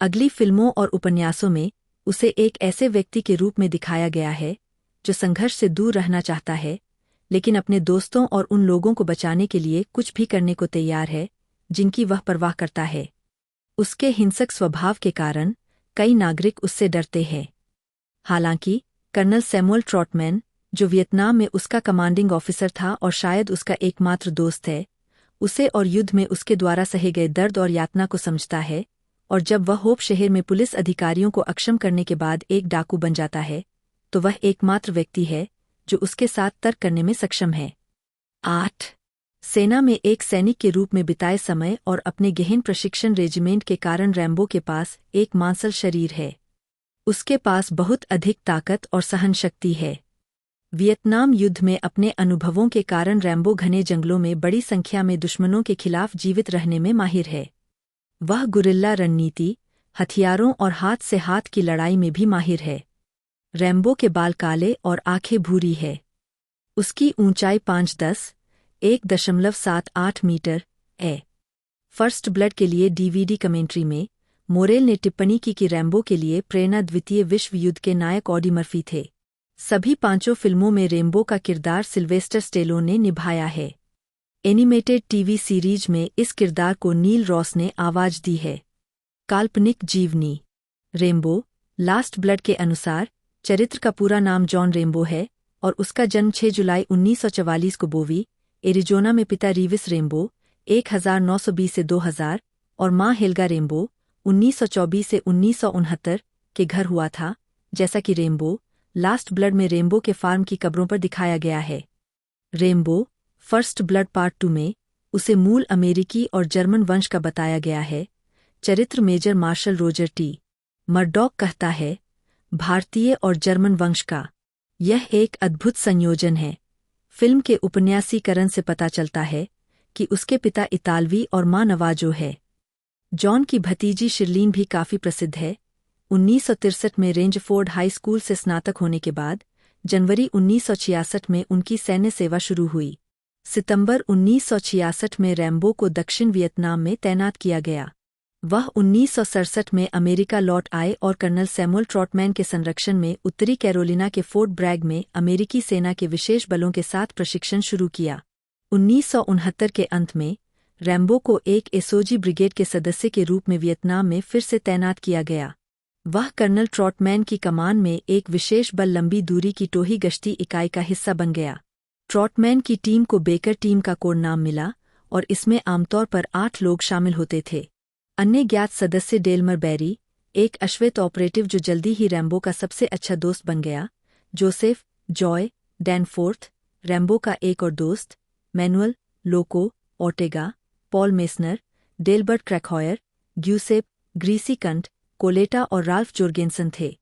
A: अगली फिल्मों और उपन्यासों में उसे एक ऐसे व्यक्ति के रूप में दिखाया गया है जो संघर्ष से दूर रहना चाहता है, लेकिन अपने दोस्तों और उन लोगों को बचाने के लिए कुछ भी करने को तैयार है जिनकी वह परवाह करता है। उसके हिंसक स्वभाव के कारण कई नागरिक उससे डरते हैं। हालांकि कर्नल सैमुअल ट्रॉटमैन, जो वियतनाम में उसका कमांडिंग ऑफिसर था और शायद उसका एकमात्र दोस्त है, उसे और युद्ध में उसके द्वारा सहे गए दर्द और यातना को समझता है, और जब वह होप शहर में पुलिस अधिकारियों को अक्षम करने के बाद एक डाकू बन जाता है, तो वह एकमात्र व्यक्ति है जो उसके साथ तर्क करने में सक्षम है। 8. सेना में एक सैनिक के रूप में बिताए समय और अपने गहन प्रशिक्षण रेजिमेंट के कारण रैम्बो के पास एक मांसल शरीर है। उसके पास बहुत अधिक ताकत और सहन शक्ति है। वियतनाम युद्ध में अपने अनुभवों के कारण रैम्बो घने जंगलों में बड़ी संख्या में दुश्मनों के खिलाफ जीवित रहने में माहिर है। वह गुरिल्ला रणनीति, हथियारों और हाथ से हाथ की लड़ाई में भी माहिर है। रैम्बो के बाल काले और आंखें भूरी है। उसकी ऊंचाई 5'10" 1.78 मीटर है। फर्स्ट ब्लड के लिए डीवीडी कमेंट्री में मोरेल ने टिप्पणी की कि रैम्बो के लिए प्रेरणा द्वितीय विश्व युद्ध के नायक ऑडी मर्फी थे। सभी 5 फिल्मों में रैम्बो का किरदार सिल्वेस्टर स्टेलोन ने निभाया है। एनिमेटेड टीवी सीरीज में इस किरदार को नील रॉस ने आवाज दी है। काल्पनिक जीवनी। रैम्बो लास्ट ब्लड के अनुसार चरित्र का पूरा नाम जॉन रैम्बो है और उसका जन्म 6 जुलाई 1944 को बोवी, एरिजोना में पिता रीविस रैम्बो 1920 से 2000 और मां हेल्गा रैम्बो 1924 से 1969 के घर हुआ था। जैसा कि रैम्बो लास्ट ब्लड में रैम्बो के फार्म की कब्रों पर दिखाया गया है। रैम्बो फर्स्ट ब्लड पार्ट 2 में उसे मूल अमेरिकी और जर्मन वंश का बताया गया है। चरित्र major marshal Roger T Murdock कहता है, भारतीय और जर्मन वंश का यह एक अद्भुत संयोजन है। फिल्म के उपन्यासीकरण से पता चलता है कि उसके पिता इतालवी और मां नवाजो है। जॉन की भतीजी शिर्लीन भी काफी प्रसिद्ध है। 1963 में रेंजफोर्ड हाई स्कूल से स्नातक होने के बाद जनवरी 1966 में उनकी सैन्य सेवा शुरू हुई। सितंबर 1966 में रैम्बो को दक्षिण वियतनाम में तैनात किया गया। वह 1967 में अमेरिका लौट आए और कर्नल सैमुअल ट्रॉटमैन के संरक्षण में उत्तरी कैरोलिना के फोर्ट ब्रैग में अमेरिकी सेना के विशेष बलों के साथ प्रशिक्षण शुरू किया। 1969 के अंत में रैम्बो को एक एसओजी ब्रिगेड के सदस्य के रूप में वियतनाम में फिर से तैनात किया गया। वह कर्नल ट्रॉटमैन की कमान में एक विशेष बल लंबी दूरी की टोही गश्ती इकाई का हिस्सा बन गया। ट्रॉटमैन की टीम को बेकर टीम का कोड नाम मिला और इसमें आमतौर पर 8 लोग शामिल होते थे। अन्य ज्ञात सदस्य डेल्मर बेरी, एक अश्वेत ऑपरेटिव जो जल्दी ही रैम्बो का सबसे अच्छा दोस्त बन गया, जोसेफ, जॉय, डैनफोर्थ, रैम्बो का एक और दोस्त, Manuel, Loco, Ortega, Paul Messner, Delbert Krackhauer, Giuseppe, Greasy Kunt, Coletta और राल्फ जोर्गेनसन थे।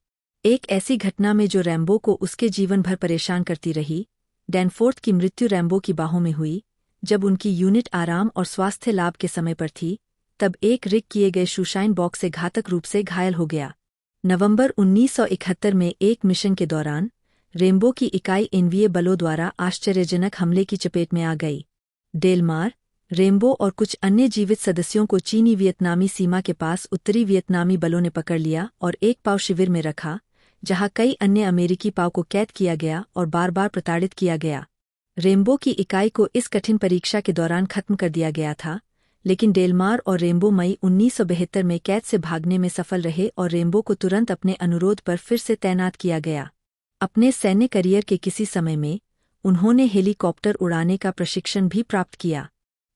A: एक ऐसी घटना में जो रैम्बो को उसके जीवन भर परेशान करती रही, डैनफोर्थ की मृत्यु रैम्बो की बाहों में हुई, जब उनकी यूनिट आराम और स्वास्थ्य लाभ के समय पर थी, तब एक रिग किए गए सुसाइन बॉक्स से घातक रूप से घायल हो गया। नवंबर 1971 में एक मिशन के दौरान रेम्बो की इकाई एनवीए बलों द्वारा आश्चर्यजनक हमले की चपेट में आ गई। डेलमार, रेम्बो और कुछ अन्य जीवित सदस्यों को चीनी वियतनामी सीमा के पास उत्तरी वियतनामी बलों ने पकड़ लिया और एक पाव शिविर में रखा, जहां कई अन्य अमेरिकी पाव को कैद किया गया और बार बार प्रताड़ित किया गया। रेम्बो की इकाई को इस कठिन परीक्षा के दौरान खत्म कर दिया गया था, लेकिन डेलमार और रेम्बो मई 1972 में कैद से भागने में सफल रहे और रेम्बो को तुरंत अपने अनुरोध पर फिर से तैनात किया गया। अपने सैन्य करियर के किसी समय में उन्होंने हेलीकॉप्टर उड़ाने का प्रशिक्षण भी प्राप्त किया।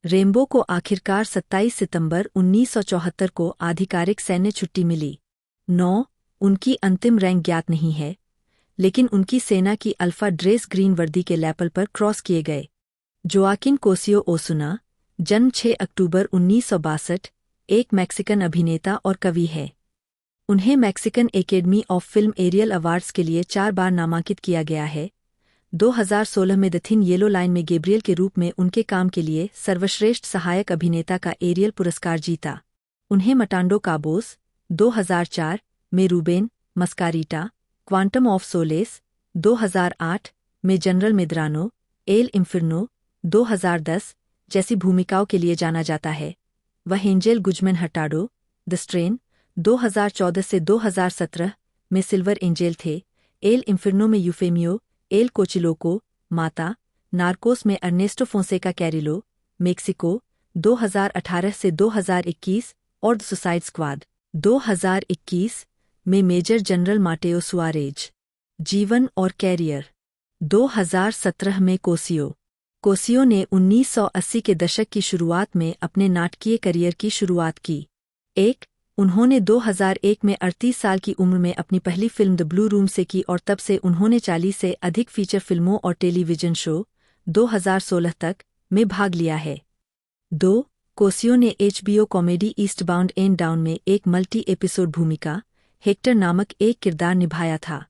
A: रेम्बो को आखिरकार 27 सितंबर 1974 को आधिकारिक सैन्य छुट्टी मिली। 9. उनकी अंतिम रैंक ज्ञात नहीं है, लेकिन उनकी सेना की अल्फा ड्रेस ग्रीन वर्दी के लैपल पर क्रॉस किए गए। जोआकिन कोसियो ओसुना, जन्म 6 अक्टूबर 1962, एक मैक्सिकन अभिनेता और कवि है। उन्हें Mexican Academy of Film Ariel Awards के लिए 4 बार नामांकित किया गया है। 2016 में द थिन येलो लाइन में गैब्रियल के रूप में उनके काम के लिए सर्वश्रेष्ठ सहायक अभिनेता का एरियल पुरस्कार जीता। उन्हें मटांडो काबोस, 2004, में रूबेन, मस्कारिटा, क्वांटम ऑफ सोलेस, 2008, में जनरल मेद्रानो, एल इंफिर्नो, 2010, जैसी भूमिकाओं के लिए जाना जाता है। वह एंजेल गुजमन हटाडो, द स्ट्रेन, 2014 से 2017, में सिल्वर एंजेल थे। एल इंफिर्नो में यूफेमियो, एल कोचिलोको, माता, नार्कोस में अर्नेस्टो फोंसेका कैरिलो, मेक्सिको, 2018 से 2021 और द सुसाइड स्क्वाड, 2021, में मेजर जनरल माटेओ सुआरेज। जीवन और कैरियर। 2017 में कोसियो ने 1980 के दशक की शुरुआत में अपने नाटकीय करियर की शुरुआत की। उन्होंने 2001 में 38 साल की उम्र में अपनी पहली फिल्म द ब्लू रूम से की और तब से उन्होंने 40 से अधिक फीचर फिल्मों और टेलीविजन शो, 2016 तक, में भाग लिया है। 2. कोसियो ने HBO कॉमेडी ईस्टबाउंड एंड डाउन में एक मल्टी एपिसोड भूमिका, हेक्टर नामक एक किरदार निभाया था।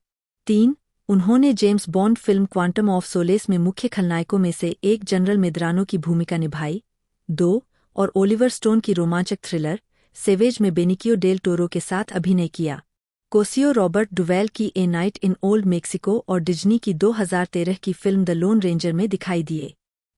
A: 3. उन्होंने James bond film quantum of solace में मुख्य खलनायकों में से एक जनरल मेद्रानो की भूमिका निभाई। 2. और ओलिवर स्टोन की रोमांचक थ्रिलर सेवेज में बेनिकियो डेल टोरो के साथ अभिनय किया। कोसियो रॉबर्ट डुवेल की ए नाइट इन ओल्ड मेक्सिको और डिज्नी की 2013 की फिल्म द लोन रेंजर में दिखाई दिए।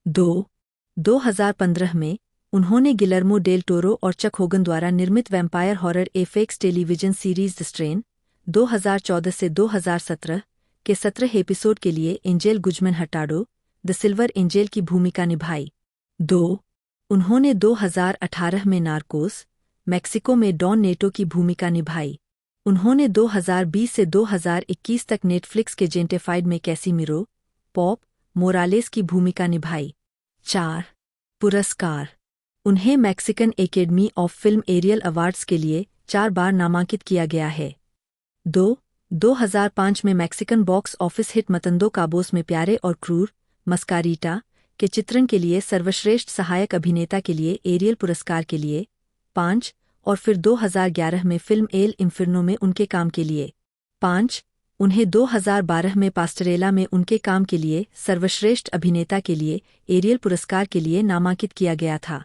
A: 2015 में उन्होंने गिलर्मो डेल टोरो और चक होगन द्वारा निर्मित vampire horror FX television series the strain, 2014 से 2017, के 17 एपिसोड के लिए एंजेल गुजमन हटाडो, द सिल्वर एंजेल की भूमिका निभाई। 2. उन्होंने 2018 में नार्कोस, मैक्सिको में डॉन नेटो की भूमिका निभाई। उन्होंने 2020 से 2021 तक नेटफ्लिक्स के जेंटेफाइड में कैसीमिरो, पॉप, मोरालेस की भूमिका निभाई। 4. पुरस्कार। उन्हें Mexican Academy of Film Ariel Awards के लिए 4 बार नामांकित किया गया है। 2005 में Mexican box office hit मतंदो Cabos में प्यारे और क्रूर, मस्कारिटा, के चित्रण के लिए सर्वश्रेष्ठ सहायक अभिनेता के लिए एरियल पुरस्कार के लिए। 5. और फिर 2011 में फिल्म एल इंफिर्नो में उनके काम के लिए। 5. उन्हें 2012 में पास्टरेला में उनके काम के लिए सर्वश्रेष्ठ अभिनेता के लिए एरियल पुरस्कार के लिए नामांकित किया गया था।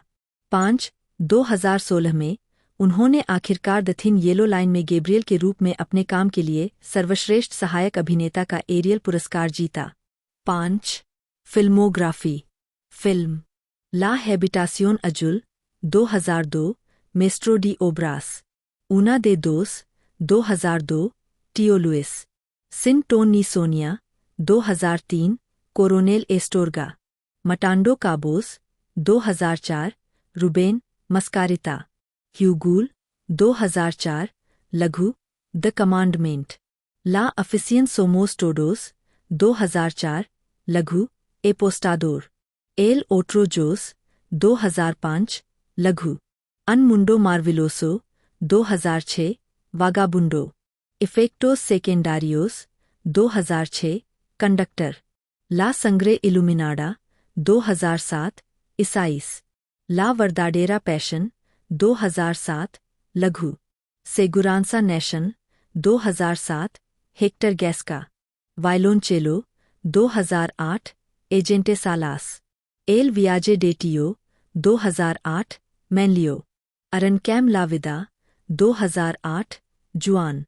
A: 5. 2016 में उन्होंने आखिरकार द थिन येलो लाइन में गैब्रियल के रूप में अपने काम के लिए सर्वश्रेष्ठ सहायक अभिनेता का एरियल पुरस्कार जीता। 5. फिल्मोग्राफी। फिल्म ला हैबिटासियोन अजुल, 2002, मेस्ट्रो डी ओब्रास, ऊना दे दोस, 2002, टियो लुइस, सिन टोन नी सोनिया, 2003, कोरोनेल एस्टोरगा, मटांडो काबोस, 2004, रूबेन, मस्कारिता, ह्यूगूल, 2004, लघु, द कमांडमेंट, ला अफिसियन सोमोस टोडोस, 2004, लघु, एपोस्टाडोर, एल ओट्रो जोस, 2005, लघु, अन मुंडो मार्विलोसो 2006, वागाबुंडो, इफेक्टोस सेकेंडारियोस 2006, कंडक्टर, ला संग्रे इलुमिनाडा 2007, इसाइस, ला वर्दाडेरा पैशन 2007, लघु, Seguranca Nation 2007, Hector Gasca, Violoncello 2008, Agente Salas, El Viaje de Teo 2008, Manlio, Arrancame la vida 2008, Juan,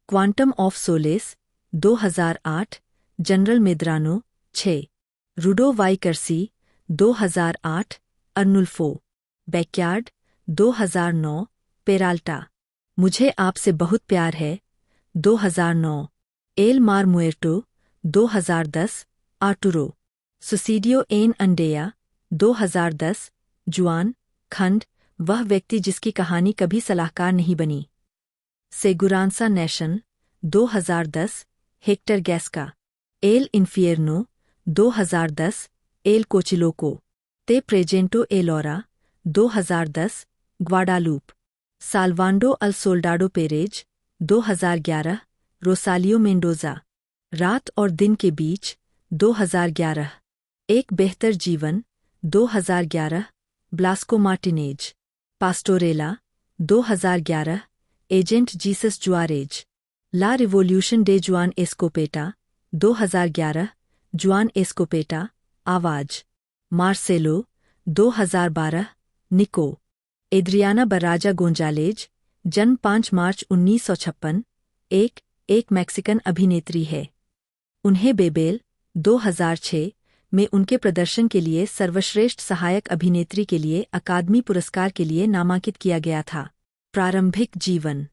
A: quantum of solace 2008, जनरल मेद्रानो 6, Rudo y Cursi 2008, Arnulfo, backyard 2009, Peralta, मुझे आपसे बहुत प्यार है 2009, एल मार मुएर्टो 2010, आर्टुरो, सुसीडियो एन अंडेया 2010, जुआन, खंड, वह व्यक्ति जिसकी कहानी कभी सलाहकार नहीं बनी, सेगुरांसा नेशन 2010, हेक्टर गैस्का, एल इन्फियर्नो 2010, एल कोचिलोको, ते प्रेजेंटो एलोरा 2010, ग्वाडालूप, साल्वांडो अल सोल्डाडो पेरेज 2011, रोसालियो मेंडोजा, रात और दिन के बीच 2011, एक बेहतर जीवन 2011, ब्लास्को मार्टिनेज, पास्टोरेला 2011, एजेंट जीसस जुआरेज, ला रिवोल्यूशन डे जुआन एस्कोपेटा 2011, जुआन एस्कोपेटा, आवाज, मार्सेलो 2012, निको, एड्रियाना बराजा गोंजालेज, जन्म 5 मार्च 1956, एक मैक्सिकन अभिनेत्री है। उन्हें बेबेल 2006 में उनके प्रदर्शन के लिए सर्वश्रेष्ठ सहायक अभिनेत्री के लिए अकादमी पुरस्कार के लिए नामांकित किया गया था। प्रारंभिक जीवन,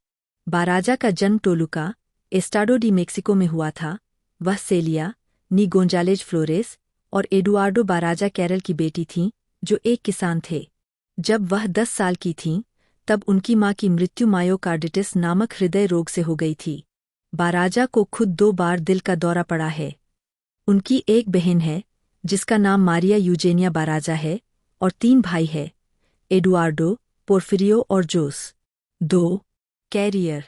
A: बाराजा का जन्म टोलुका, एस्टाडो डी मेक्सिको में हुआ था। वह सेलिया नी गोंजालेज फ्लोरेस और एडुआर्डो बाराजा कैरल की बेटी थीं, जो एक किसान थे। जब वह 10 साल की थीं, तब उनकी मां की मृत्यु मायोकार्डिटिस नामक हृदय रोग से हो गई थी। बाराजा को खुद 2 बार दिल का दौरा पड़ा है। उनकी एक बहन है जिसका नाम मारिया यूजेनिया बाराजा है और 3 भाई है, एडुआर्डो, पोर्फिरियो और जोस। 2. कैरियर,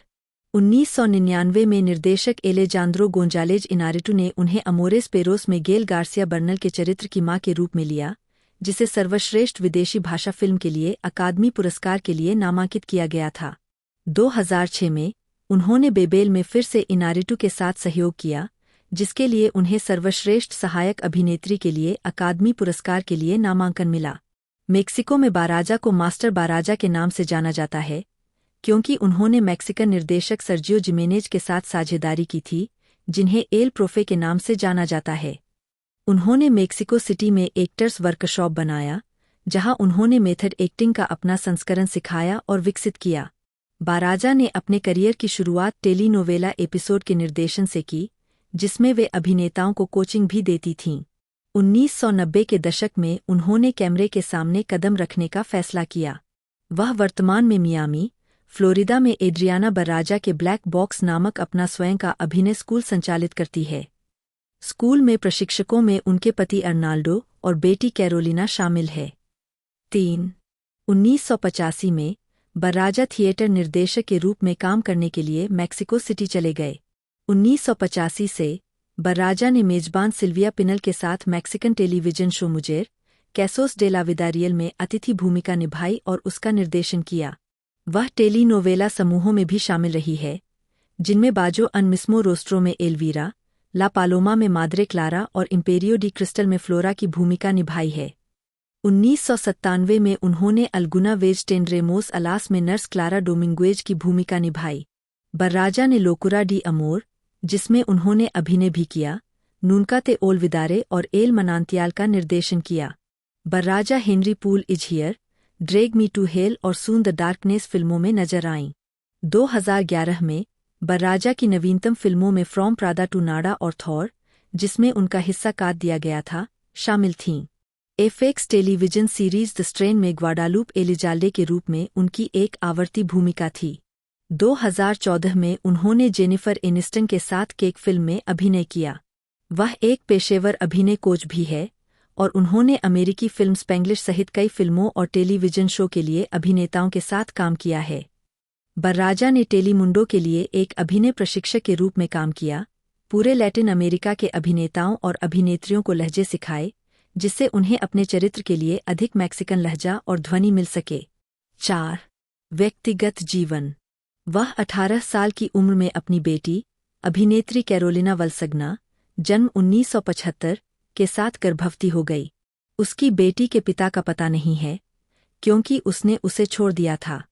A: 1999 में निर्देशक एलेजांद्रो गोंजालेज इनारिटू ने उन्हें अमोरेस पेरोस में गेल गार्सिया बर्नल के चरित्र की मां के रूप में लिया, जिसे सर्वश्रेष्ठ विदेशी भाषा फिल्म के लिए अकादमी पुरस्कार के लिए नामांकित किया गया था। 2006 में उन्होंने बेबेल में फिर से इनारिटू के साथ सहयोग किया, जिसके लिए उन्हें सर्वश्रेष्ठ सहायक अभिनेत्री के लिए अकादमी पुरस्कार के लिए नामांकन मिला। मेक्सिको में बाराजा को मास्टर बाराजा के नाम से जाना जाता है, क्योंकि उन्होंने मैक्सिकन निर्देशक सर्जियो जिमेनेज के साथ साझेदारी की थी, जिन्हें एल प्रोफे के नाम से जाना जाता है। उन्होंने मेक्सिको सिटी में एक्टर्स वर्कशॉप बनाया, जहां उन्होंने मेथड एक्टिंग का अपना संस्करण सिखाया और विकसित किया। बाराजा ने अपने करियर की शुरुआत टेलीनोवेला एपिसोड के निर्देशन से की, जिसमें वे अभिनेताओं को कोचिंग भी देती थीं। 1990 के दशक में उन्होंने कैमरे के सामने कदम रखने का फैसला किया। वह वर्तमान में मियामी, फ्लोरिडा में एड्रियाना बराजा के ब्लैक बॉक्स नामक अपना स्वयं का अभिनय स्कूल संचालित करती है। स्कूल में प्रशिक्षकों में उनके पति अर्नाल्डो और बेटी कैरोलिना शामिल है। 3. 1985 में बराजा थिएटर निर्देशक के रूप में काम करने के लिए मैक्सिको सिटी चले गए। 1985 से बराजा ने मेजबान सिल्विया पिनल के साथ Mexican television show Mujer, Casos de la Vida Real में अतिथि भूमिका निभाई और उसका निर्देशन किया। वह टेलीनोवेला समूहों में भी शामिल रही है, जिनमें बाजो अन मिस्मो रोस्ट्रो में एल्वीरा, ला पालोमा में माद्रे क्लारा और इम्पेरियो डी क्रिस्टल में फ्लोरा की भूमिका निभाई है। 1997 में उन्होंने अल्गुना वेज टेनरेमोस अलास में नर्स क्लारा डोमिंगुएज की भूमिका निभाई। बराजा ने लोकुरा डी अमोर, जिसमें उन्होंने अभिनय भी किया, नूनका ते ओलविदारे और एल मनांतियाल का निर्देशन किया। Barraza Henry Poole is here, drag me to hell और सून द डार्कनेस फिल्मों में नजर आईं। 2011 में बराजा की नवीनतम फिल्मों में फ्रॉम प्रादा टू नाडा और थॉर, जिसमें उनका हिस्सा काट दिया गया था, शामिल थीं। FX television series the strain में ग्वाडालूप एलिजाल्डे के रूप में उनकी एक आवर्ती भूमिका थी। 2014 में उन्होंने जेनिफर एनिस्टन के साथ केक फिल्म में अभिनय किया। वह एक पेशेवर अभिनय कोच भी है और उन्होंने अमेरिकी फिल्म स्पैंग्लिश सहित कई फिल्मों और टेलीविजन शो के लिए अभिनेताओं के साथ काम किया है। बर्राजा ने टेलीमुंडो के लिए एक अभिनय प्रशिक्षक के रूप में काम किया, पूरे लैटिन अमेरिका के अभिनेताओं और अभिनेत्रियों को लहजे सिखाए, जिससे उन्हें अपने चरित्र के लिए अधिक मैक्सिकन लहजा और ध्वनि मिल सके। 4. व्यक्तिगत जीवन। वह 18 साल की उम्र में अपनी बेटी, अभिनेत्री कैरोलिना वल्सगना, जन्म 1975, के साथ गर्भवती हो गई। उसकी बेटी के पिता का पता नहीं है, क्योंकि उसने उसे छोड़ दिया था।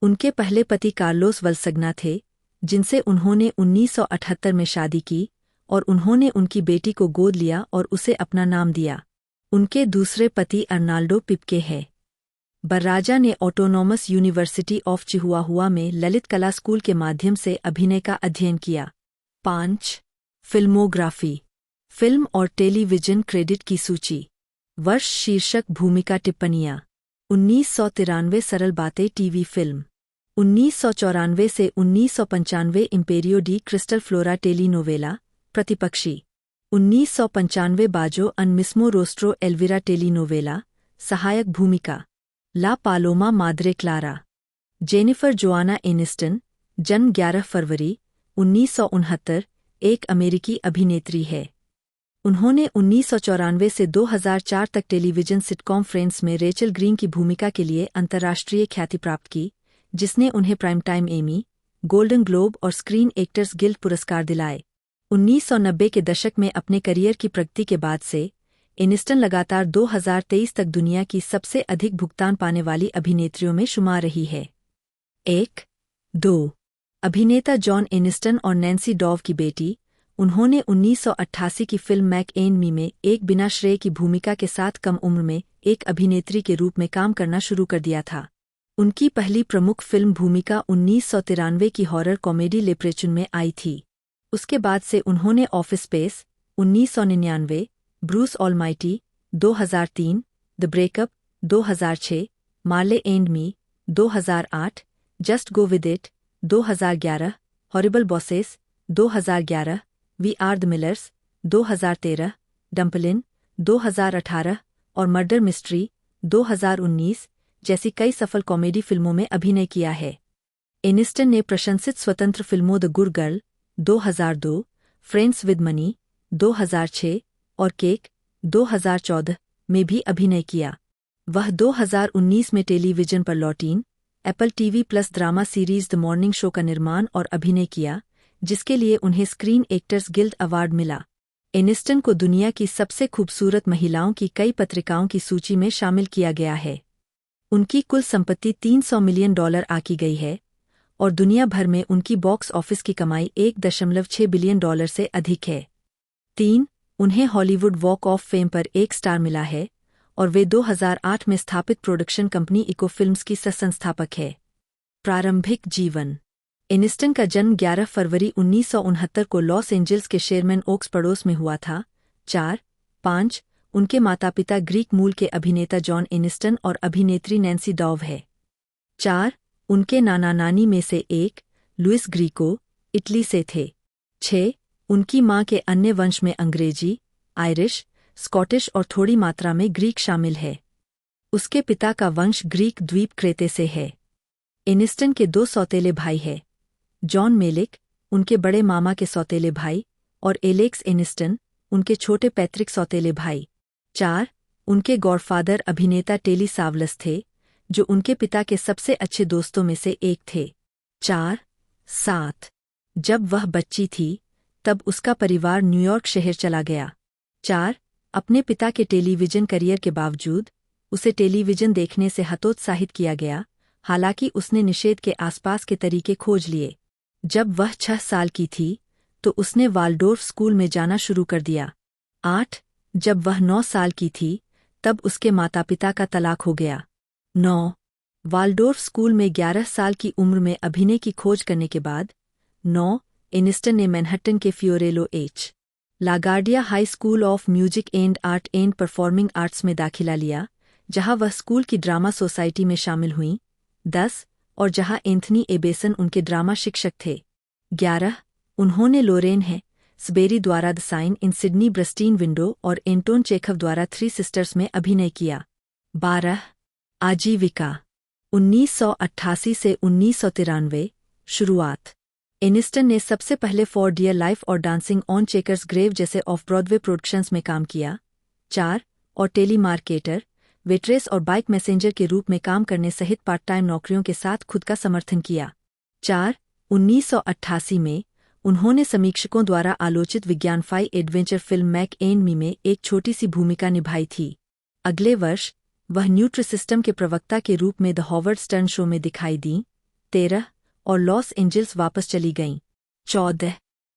A: उनके पहले पति कार्लोस वल्सगना थे, जिनसे उन्होंने 1978 में शादी की, और उन्होंने उनकी बेटी को गोद लिया और उसे अपना नाम दिया। उनके दूसरे पति अर्नाल्डो पिप्के हैं। बर्राजा ने ऑटोनॉमस यूनिवर्सिटी ऑफ चिहुआहुआ में ललित कला स्कूल के माध्यम से अभिनय का अध्ययन किया। 5. फिल्मोग्राफी। फिल्म और टेलीविजन क्रेडिट की सूची। वर्ष शीर्षक भूमिका टिप्पणियाँ। 1993 सरल बातें टीवी फिल्म। 1994 से 1995 Imperio D crystal flora telenovela प्रतिपक्षी। 1995 बाजो अन मिस्मो रोस्ट्रो एल्विरा टेलीनोवेला सहायक भूमिका। La Paloma Madre Clara. Jennifer Joanna Aniston, जन्म 11 फरवरी 1969, एक अमेरिकी अभिनेत्री है। उन्होंने 1994 से 2004 तक टेलीविजन सिटकॉम फ्रेंड्स में रेचल ग्रीन की भूमिका के लिए अंतर्राष्ट्रीय ख्याति प्राप्त की, जिसने उन्हें Prime Time Emmy, Golden Globe और स्क्रीन एक्टर्स गिल्ड पुरस्कार दिलाए। 1990 के दशक में अपने करियर की प्रगति के बाद से एनिस्टन लगातार 2023 तक दुनिया की सबसे अधिक भुगतान पाने वाली अभिनेत्रियों में शुमार रही है। 1. 2. अभिनेता जॉन एनिस्टन और नैन्सी डॉव की बेटी। उन्होंने 1988 की फिल्म मैक एंड मी में एक बिना श्रेय की भूमिका के साथ कम उम्र में एक अभिनेत्री के रूप में काम करना शुरू कर दिया था। उनकी पहली प्रमुख फिल्म भूमिका 1993 की हॉरर कॉमेडी लेप्रेचुन में आई थी। उसके बाद से उन्होंने Office Space 1999, Bruce Almighty 2003, the Breakup 2006, Marley and Me 2008, Just Go With It 2011, Horrible Bosses 2011, we are the Millers 2013, Dumplin 2018 और मर्डर मिस्ट्री 2019 जैसी कई सफल कॉमेडी फिल्मों में अभिनय किया है। एनिस्टन ने प्रशंसित स्वतंत्र फिल्मों the good girl 2002, friends with money 2006 और केक 2014 में भी अभिनय किया। वह 2019 में टेलीविजन पर लौटीन, Apple TV plus drama series the morning show का निर्माण और अभिनय किया, जिसके लिए उन्हें स्क्रीन एक्टर्स गिल्ड अवार्ड मिला। एनिस्टन को दुनिया की सबसे खूबसूरत महिलाओं की कई पत्रिकाओं की सूची में शामिल किया गया है। उनकी कुल संपत्ति $300 मिलियन आकी गई है, और दुनिया भर में उनकी बॉक्स ऑफिस की कमाई $1.6 बिलियन से अधिक है। 3. उन्हें हॉलीवुड वॉक ऑफ फेम पर एक स्टार मिला है, और वे 2008 में स्थापित प्रोडक्शन कंपनी इको फिल्म्स की सह-संस्थापक है। प्रारंभिक जीवन। एनिस्टन का जन्म 11 फरवरी 1969 को लॉस एंजल्स के शेरमैन ओक्स पड़ोस में हुआ था। 4. 5. उनके माता-पिता ग्रीक मूल के अभिनेता जॉन एनिस्टन और अभिनेत्री नैन्सी डॉव है। 4. उनके नाना-नानी में से एक, लुइस ग्रीको, इटली से थे। 6. उनकी मां के अन्य वंश में अंग्रेजी, आयरिश, स्कॉटिश और थोड़ी मात्रा में ग्रीक शामिल है। उसके पिता का वंश ग्रीक द्वीप क्रेते से है। एनिस्टन के 2 सौतेले भाई हैं, जॉन मेलिक, उनके बड़े मामा के सौतेले भाई, और एलेक्स एनिस्टन, उनके छोटे पैतृक सौतेले भाई। 4. उनके गॉडफादर अभिनेता टेली सावलस थे, जो उनके पिता के सबसे अच्छे दोस्तों में से एक थे। 4. 7. जब वह बच्ची थी, तब उसका परिवार न्यूयॉर्क शहर चला गया। 4. अपने पिता के टेलीविजन करियर के बावजूद, उसे टेलीविजन देखने से हतोत्साहित किया गया, हालांकि उसने निषेध के आसपास के तरीके खोज लिए। जब वह 6 साल की थी, तो उसने वाल्डोर्फ स्कूल में जाना शुरू कर दिया। 8. जब वह 9 साल की थी, तब उसके माता-पिता का तलाक हो गया। 9. वाल्डोर्फ स्कूल में 11 साल की उम्र में अभिनय की खोज करने के बाद 9. एनिस्टन ने मैनहट्टन के Fiorello H. LaGuardia high school of music and art and performing arts में दाखिला लिया, जहां वह स्कूल की ड्रामा सोसाइटी में शामिल हुईं। 10. और जहां एंथनी एबेसन उनके ड्रामा शिक्षक थे। 11. उन्होंने लोरेन है, स्बेरी द्वारा the sign in Sidney Brustein window और एंटोन चेखव द्वारा थ्री सिस्टर्स में अभिनय किया। 12 आजीविका 1988 से 1993 शुरुआत। एनिस्टन ने सबसे पहले फॉर डियर लाइफ और डांसिंग ऑन चेकर्स ग्रेव जैसे ऑफ ब्रॉडवे प्रोडक्शंस में काम किया। 4 और टेली मार्केटर, वेट्रेस और बाइक मैसेंजर के रूप में काम करने सहित पार्ट टाइम नौकरियों के साथ खुद का समर्थन किया। 4 1988 में उन्होंने समीक्षकों द्वारा आलोचित विज्ञानफाई adventure film Mac and me में एक छोटी सी भूमिका निभाई थी। अगले वर्ष वह न्यूट्रिसिस्टम के प्रवक्ता के रूप में द हॉवर्ड स्टर्न शो में दिखाई दीं। 13 और लॉस एंजल्स वापस चली गईं। 14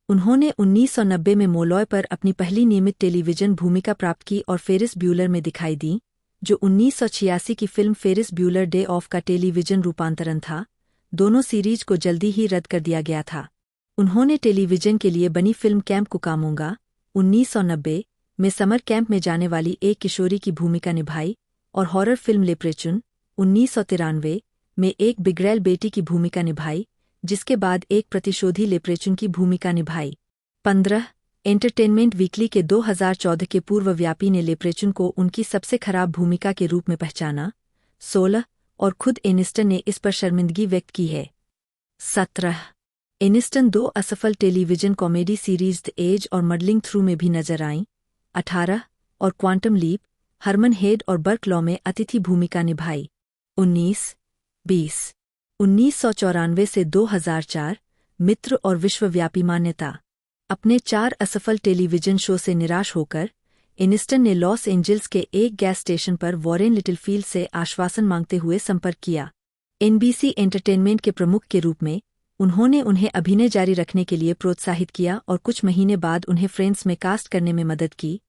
A: उन्होंने 1990 में मोलॉय पर अपनी पहली नियमित टेलीविजन भूमिका प्राप्त की और फेरिस ब्यूलर में दिखाई दीं, जो 1986 की फिल्म फेरिस ब्यूलर डे ऑफ का टेलीविजन रूपांतरण था। दोनों सीरीज को जल्दी ही रद्द कर दिया गया था। उन्होंने टेलीविजन के लिए बनी फिल्म कैंप कुकामोंगा 1990 में समर कैंप में जाने वाली एक किशोरी की भूमिका निभाई और हॉरर फिल्म लेप्रेचुन 1993 में एक बिगड़ैल बेटी की भूमिका निभाई, जिसके बाद एक प्रतिशोधी लेप्रेचुन की भूमिका निभाई। 15 एंटरटेनमेंट वीकली के 2014 के पूर्वव्यापी ने लेप्रेचुन को उनकी सबसे खराब भूमिका के रूप में पहचाना। 16 और खुद एनिस्टन ने इस पर शर्मिंदगी व्यक्त की है। 17 एनिस्टन 2 असफल television comedy series the edge और मडलिंग थ्रू में भी नजर आईं। 18 और क्वांटम लीप, हरमन हेड और बर्क लॉ में अतिथि भूमिका निभाई। 19 20 1994 से 2004 मित्र और विश्वव्यापी मान्यता। अपने 4 असफल टेलीविजन शो से निराश होकर एनिस्टन ने लॉस एंजल्स के एक गैस स्टेशन पर वॉरेन लिटिलफील्ड से आश्वासन मांगते हुए संपर्क किया। एनबीसी एंटरटेनमेंट के प्रमुख के रूप में उन्होंने उन्हें अभिनय जारी रखने के लिए प्रोत्साहित किया और कुछ महीने बाद उन्हें फ्रेंड्स में कास्ट करने में मदद की।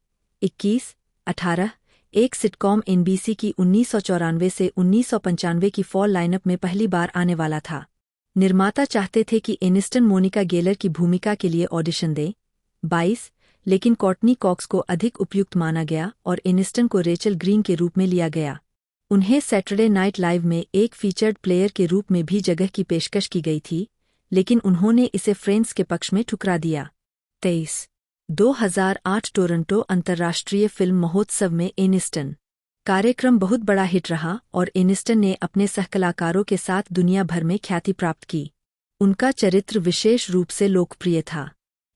A: 21 18 एक सिटकॉम एनबीसी की 1994 से 1995 की फॉल लाइनअप में पहली बार आने वाला था। निर्माता चाहते थे कि एनिस्टन मोनिका गेलर की भूमिका के लिए ऑडिशन दें। 22 लेकिन कॉर्टनी कॉक्स को अधिक उपयुक्त माना गया और एनिस्टन को रेचल ग्रीन के रूप में लिया गया। उन्हें सैटरडे नाइट लाइव में एक फीचर्ड प्लेयर के रूप में भी जगह की पेशकश की गई थी, लेकिन उन्होंने इसे फ्रेंड्स के पक्ष में ठुकरा दिया। 23 2008 टोरंटो अंतर्राष्ट्रीय फिल्म महोत्सव में एनिस्टन कार्यक्रम बहुत बड़ा हिट रहा और एनिस्टन ने अपने सहकलाकारों के साथ दुनिया भर में ख्याति प्राप्त की। उनका चरित्र विशेष रूप से लोकप्रिय था।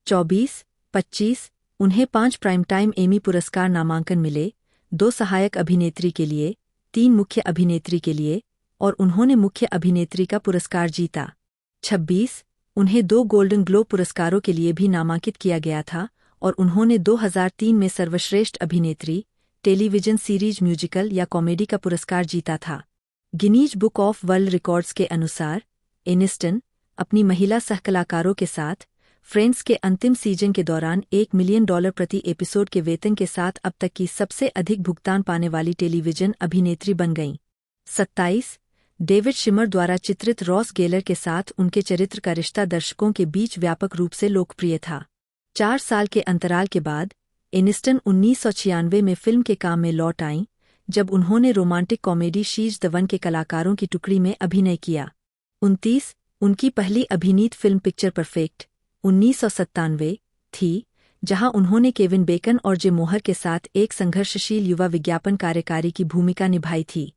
A: 24 25 उन्हें 5 प्राइम टाइम एमी पुरस्कार नामांकन मिले, 2 सहायक अभिनेत्री के लिए, 3 मुख्य अभिनेत्री के लिए, और उन्होंने मुख्य अभिनेत्री का पुरस्कार जीता। 26 उन्हें 2 गोल्डन ग्लोब पुरस्कारों के लिए भी नामांकित किया गया था और उन्होंने 2003 में सर्वश्रेष्ठ अभिनेत्री टेलीविजन सीरीज म्यूजिकल या कॉमेडी का पुरस्कार जीता था। Guinness book of world records के अनुसार एनिस्टन अपनी महिला सहकलाकारों के साथ फ्रेंड्स के अंतिम सीजन के दौरान $1 मिलियन प्रति एपिसोड के वेतन के साथ अब तक की सबसे अधिक भुगतान पाने वाली टेलीविजन अभिनेत्री बन गईं। 27 डेविड शिमर द्वारा चित्रित रॉस गेलर के साथ उनके चरित्र का रिश्ता दर्शकों के बीच व्यापक रूप से लोकप्रिय था। 4 साल के अंतराल के बाद एनिस्टन 1996 में फिल्म के काम में लौट आईं, जब उन्होंने रोमांटिक कॉमेडी शीज द वन के कलाकारों की टुकड़ी में अभिनय किया। 29 उनकी पहली अभिनीत फिल्म पिक्चर परफेक्ट 1997 थी, जहां उन्होंने केविन बेकन और जे मोहर के साथ एक संघर्षशील युवा विज्ञापन कार्यकारी की भूमिका निभाई थी।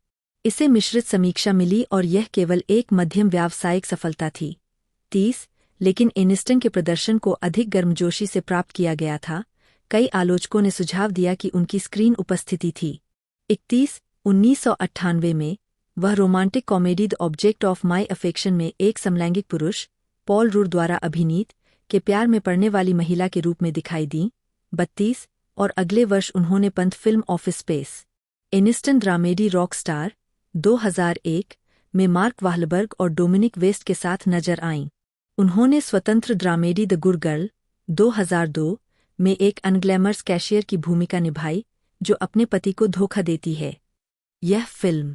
A: इसे मिश्रित समीक्षा मिली और यह केवल एक मध्यम व्यावसायिक सफलता थी। 30 लेकिन एनिस्टन के प्रदर्शन को अधिक गर्मजोशी से प्राप्त किया गया था। कई आलोचकों ने सुझाव दिया कि उनकी स्क्रीन उपस्थिति थी। 31 1998 में वह romantic comedy the object of my affection में एक समलैंगिक पुरुष पॉल रूड द्वारा अभिनीत के प्यार में पड़ने वाली महिला के रूप में दिखाई दीं। 32 और अगले वर्ष उन्होंने Pant film office space Aniston dramedy rock star 2001 में मार्क वाहलबर्ग और डोमिनिक वेस्ट के साथ नजर आईं। उन्होंने स्वतंत्र ड्रामेडी द गुड गर्ल 2002 में एक अनग्लैमरस कैशियर की भूमिका निभाई जो अपने पति को धोखा देती है। यह फिल्म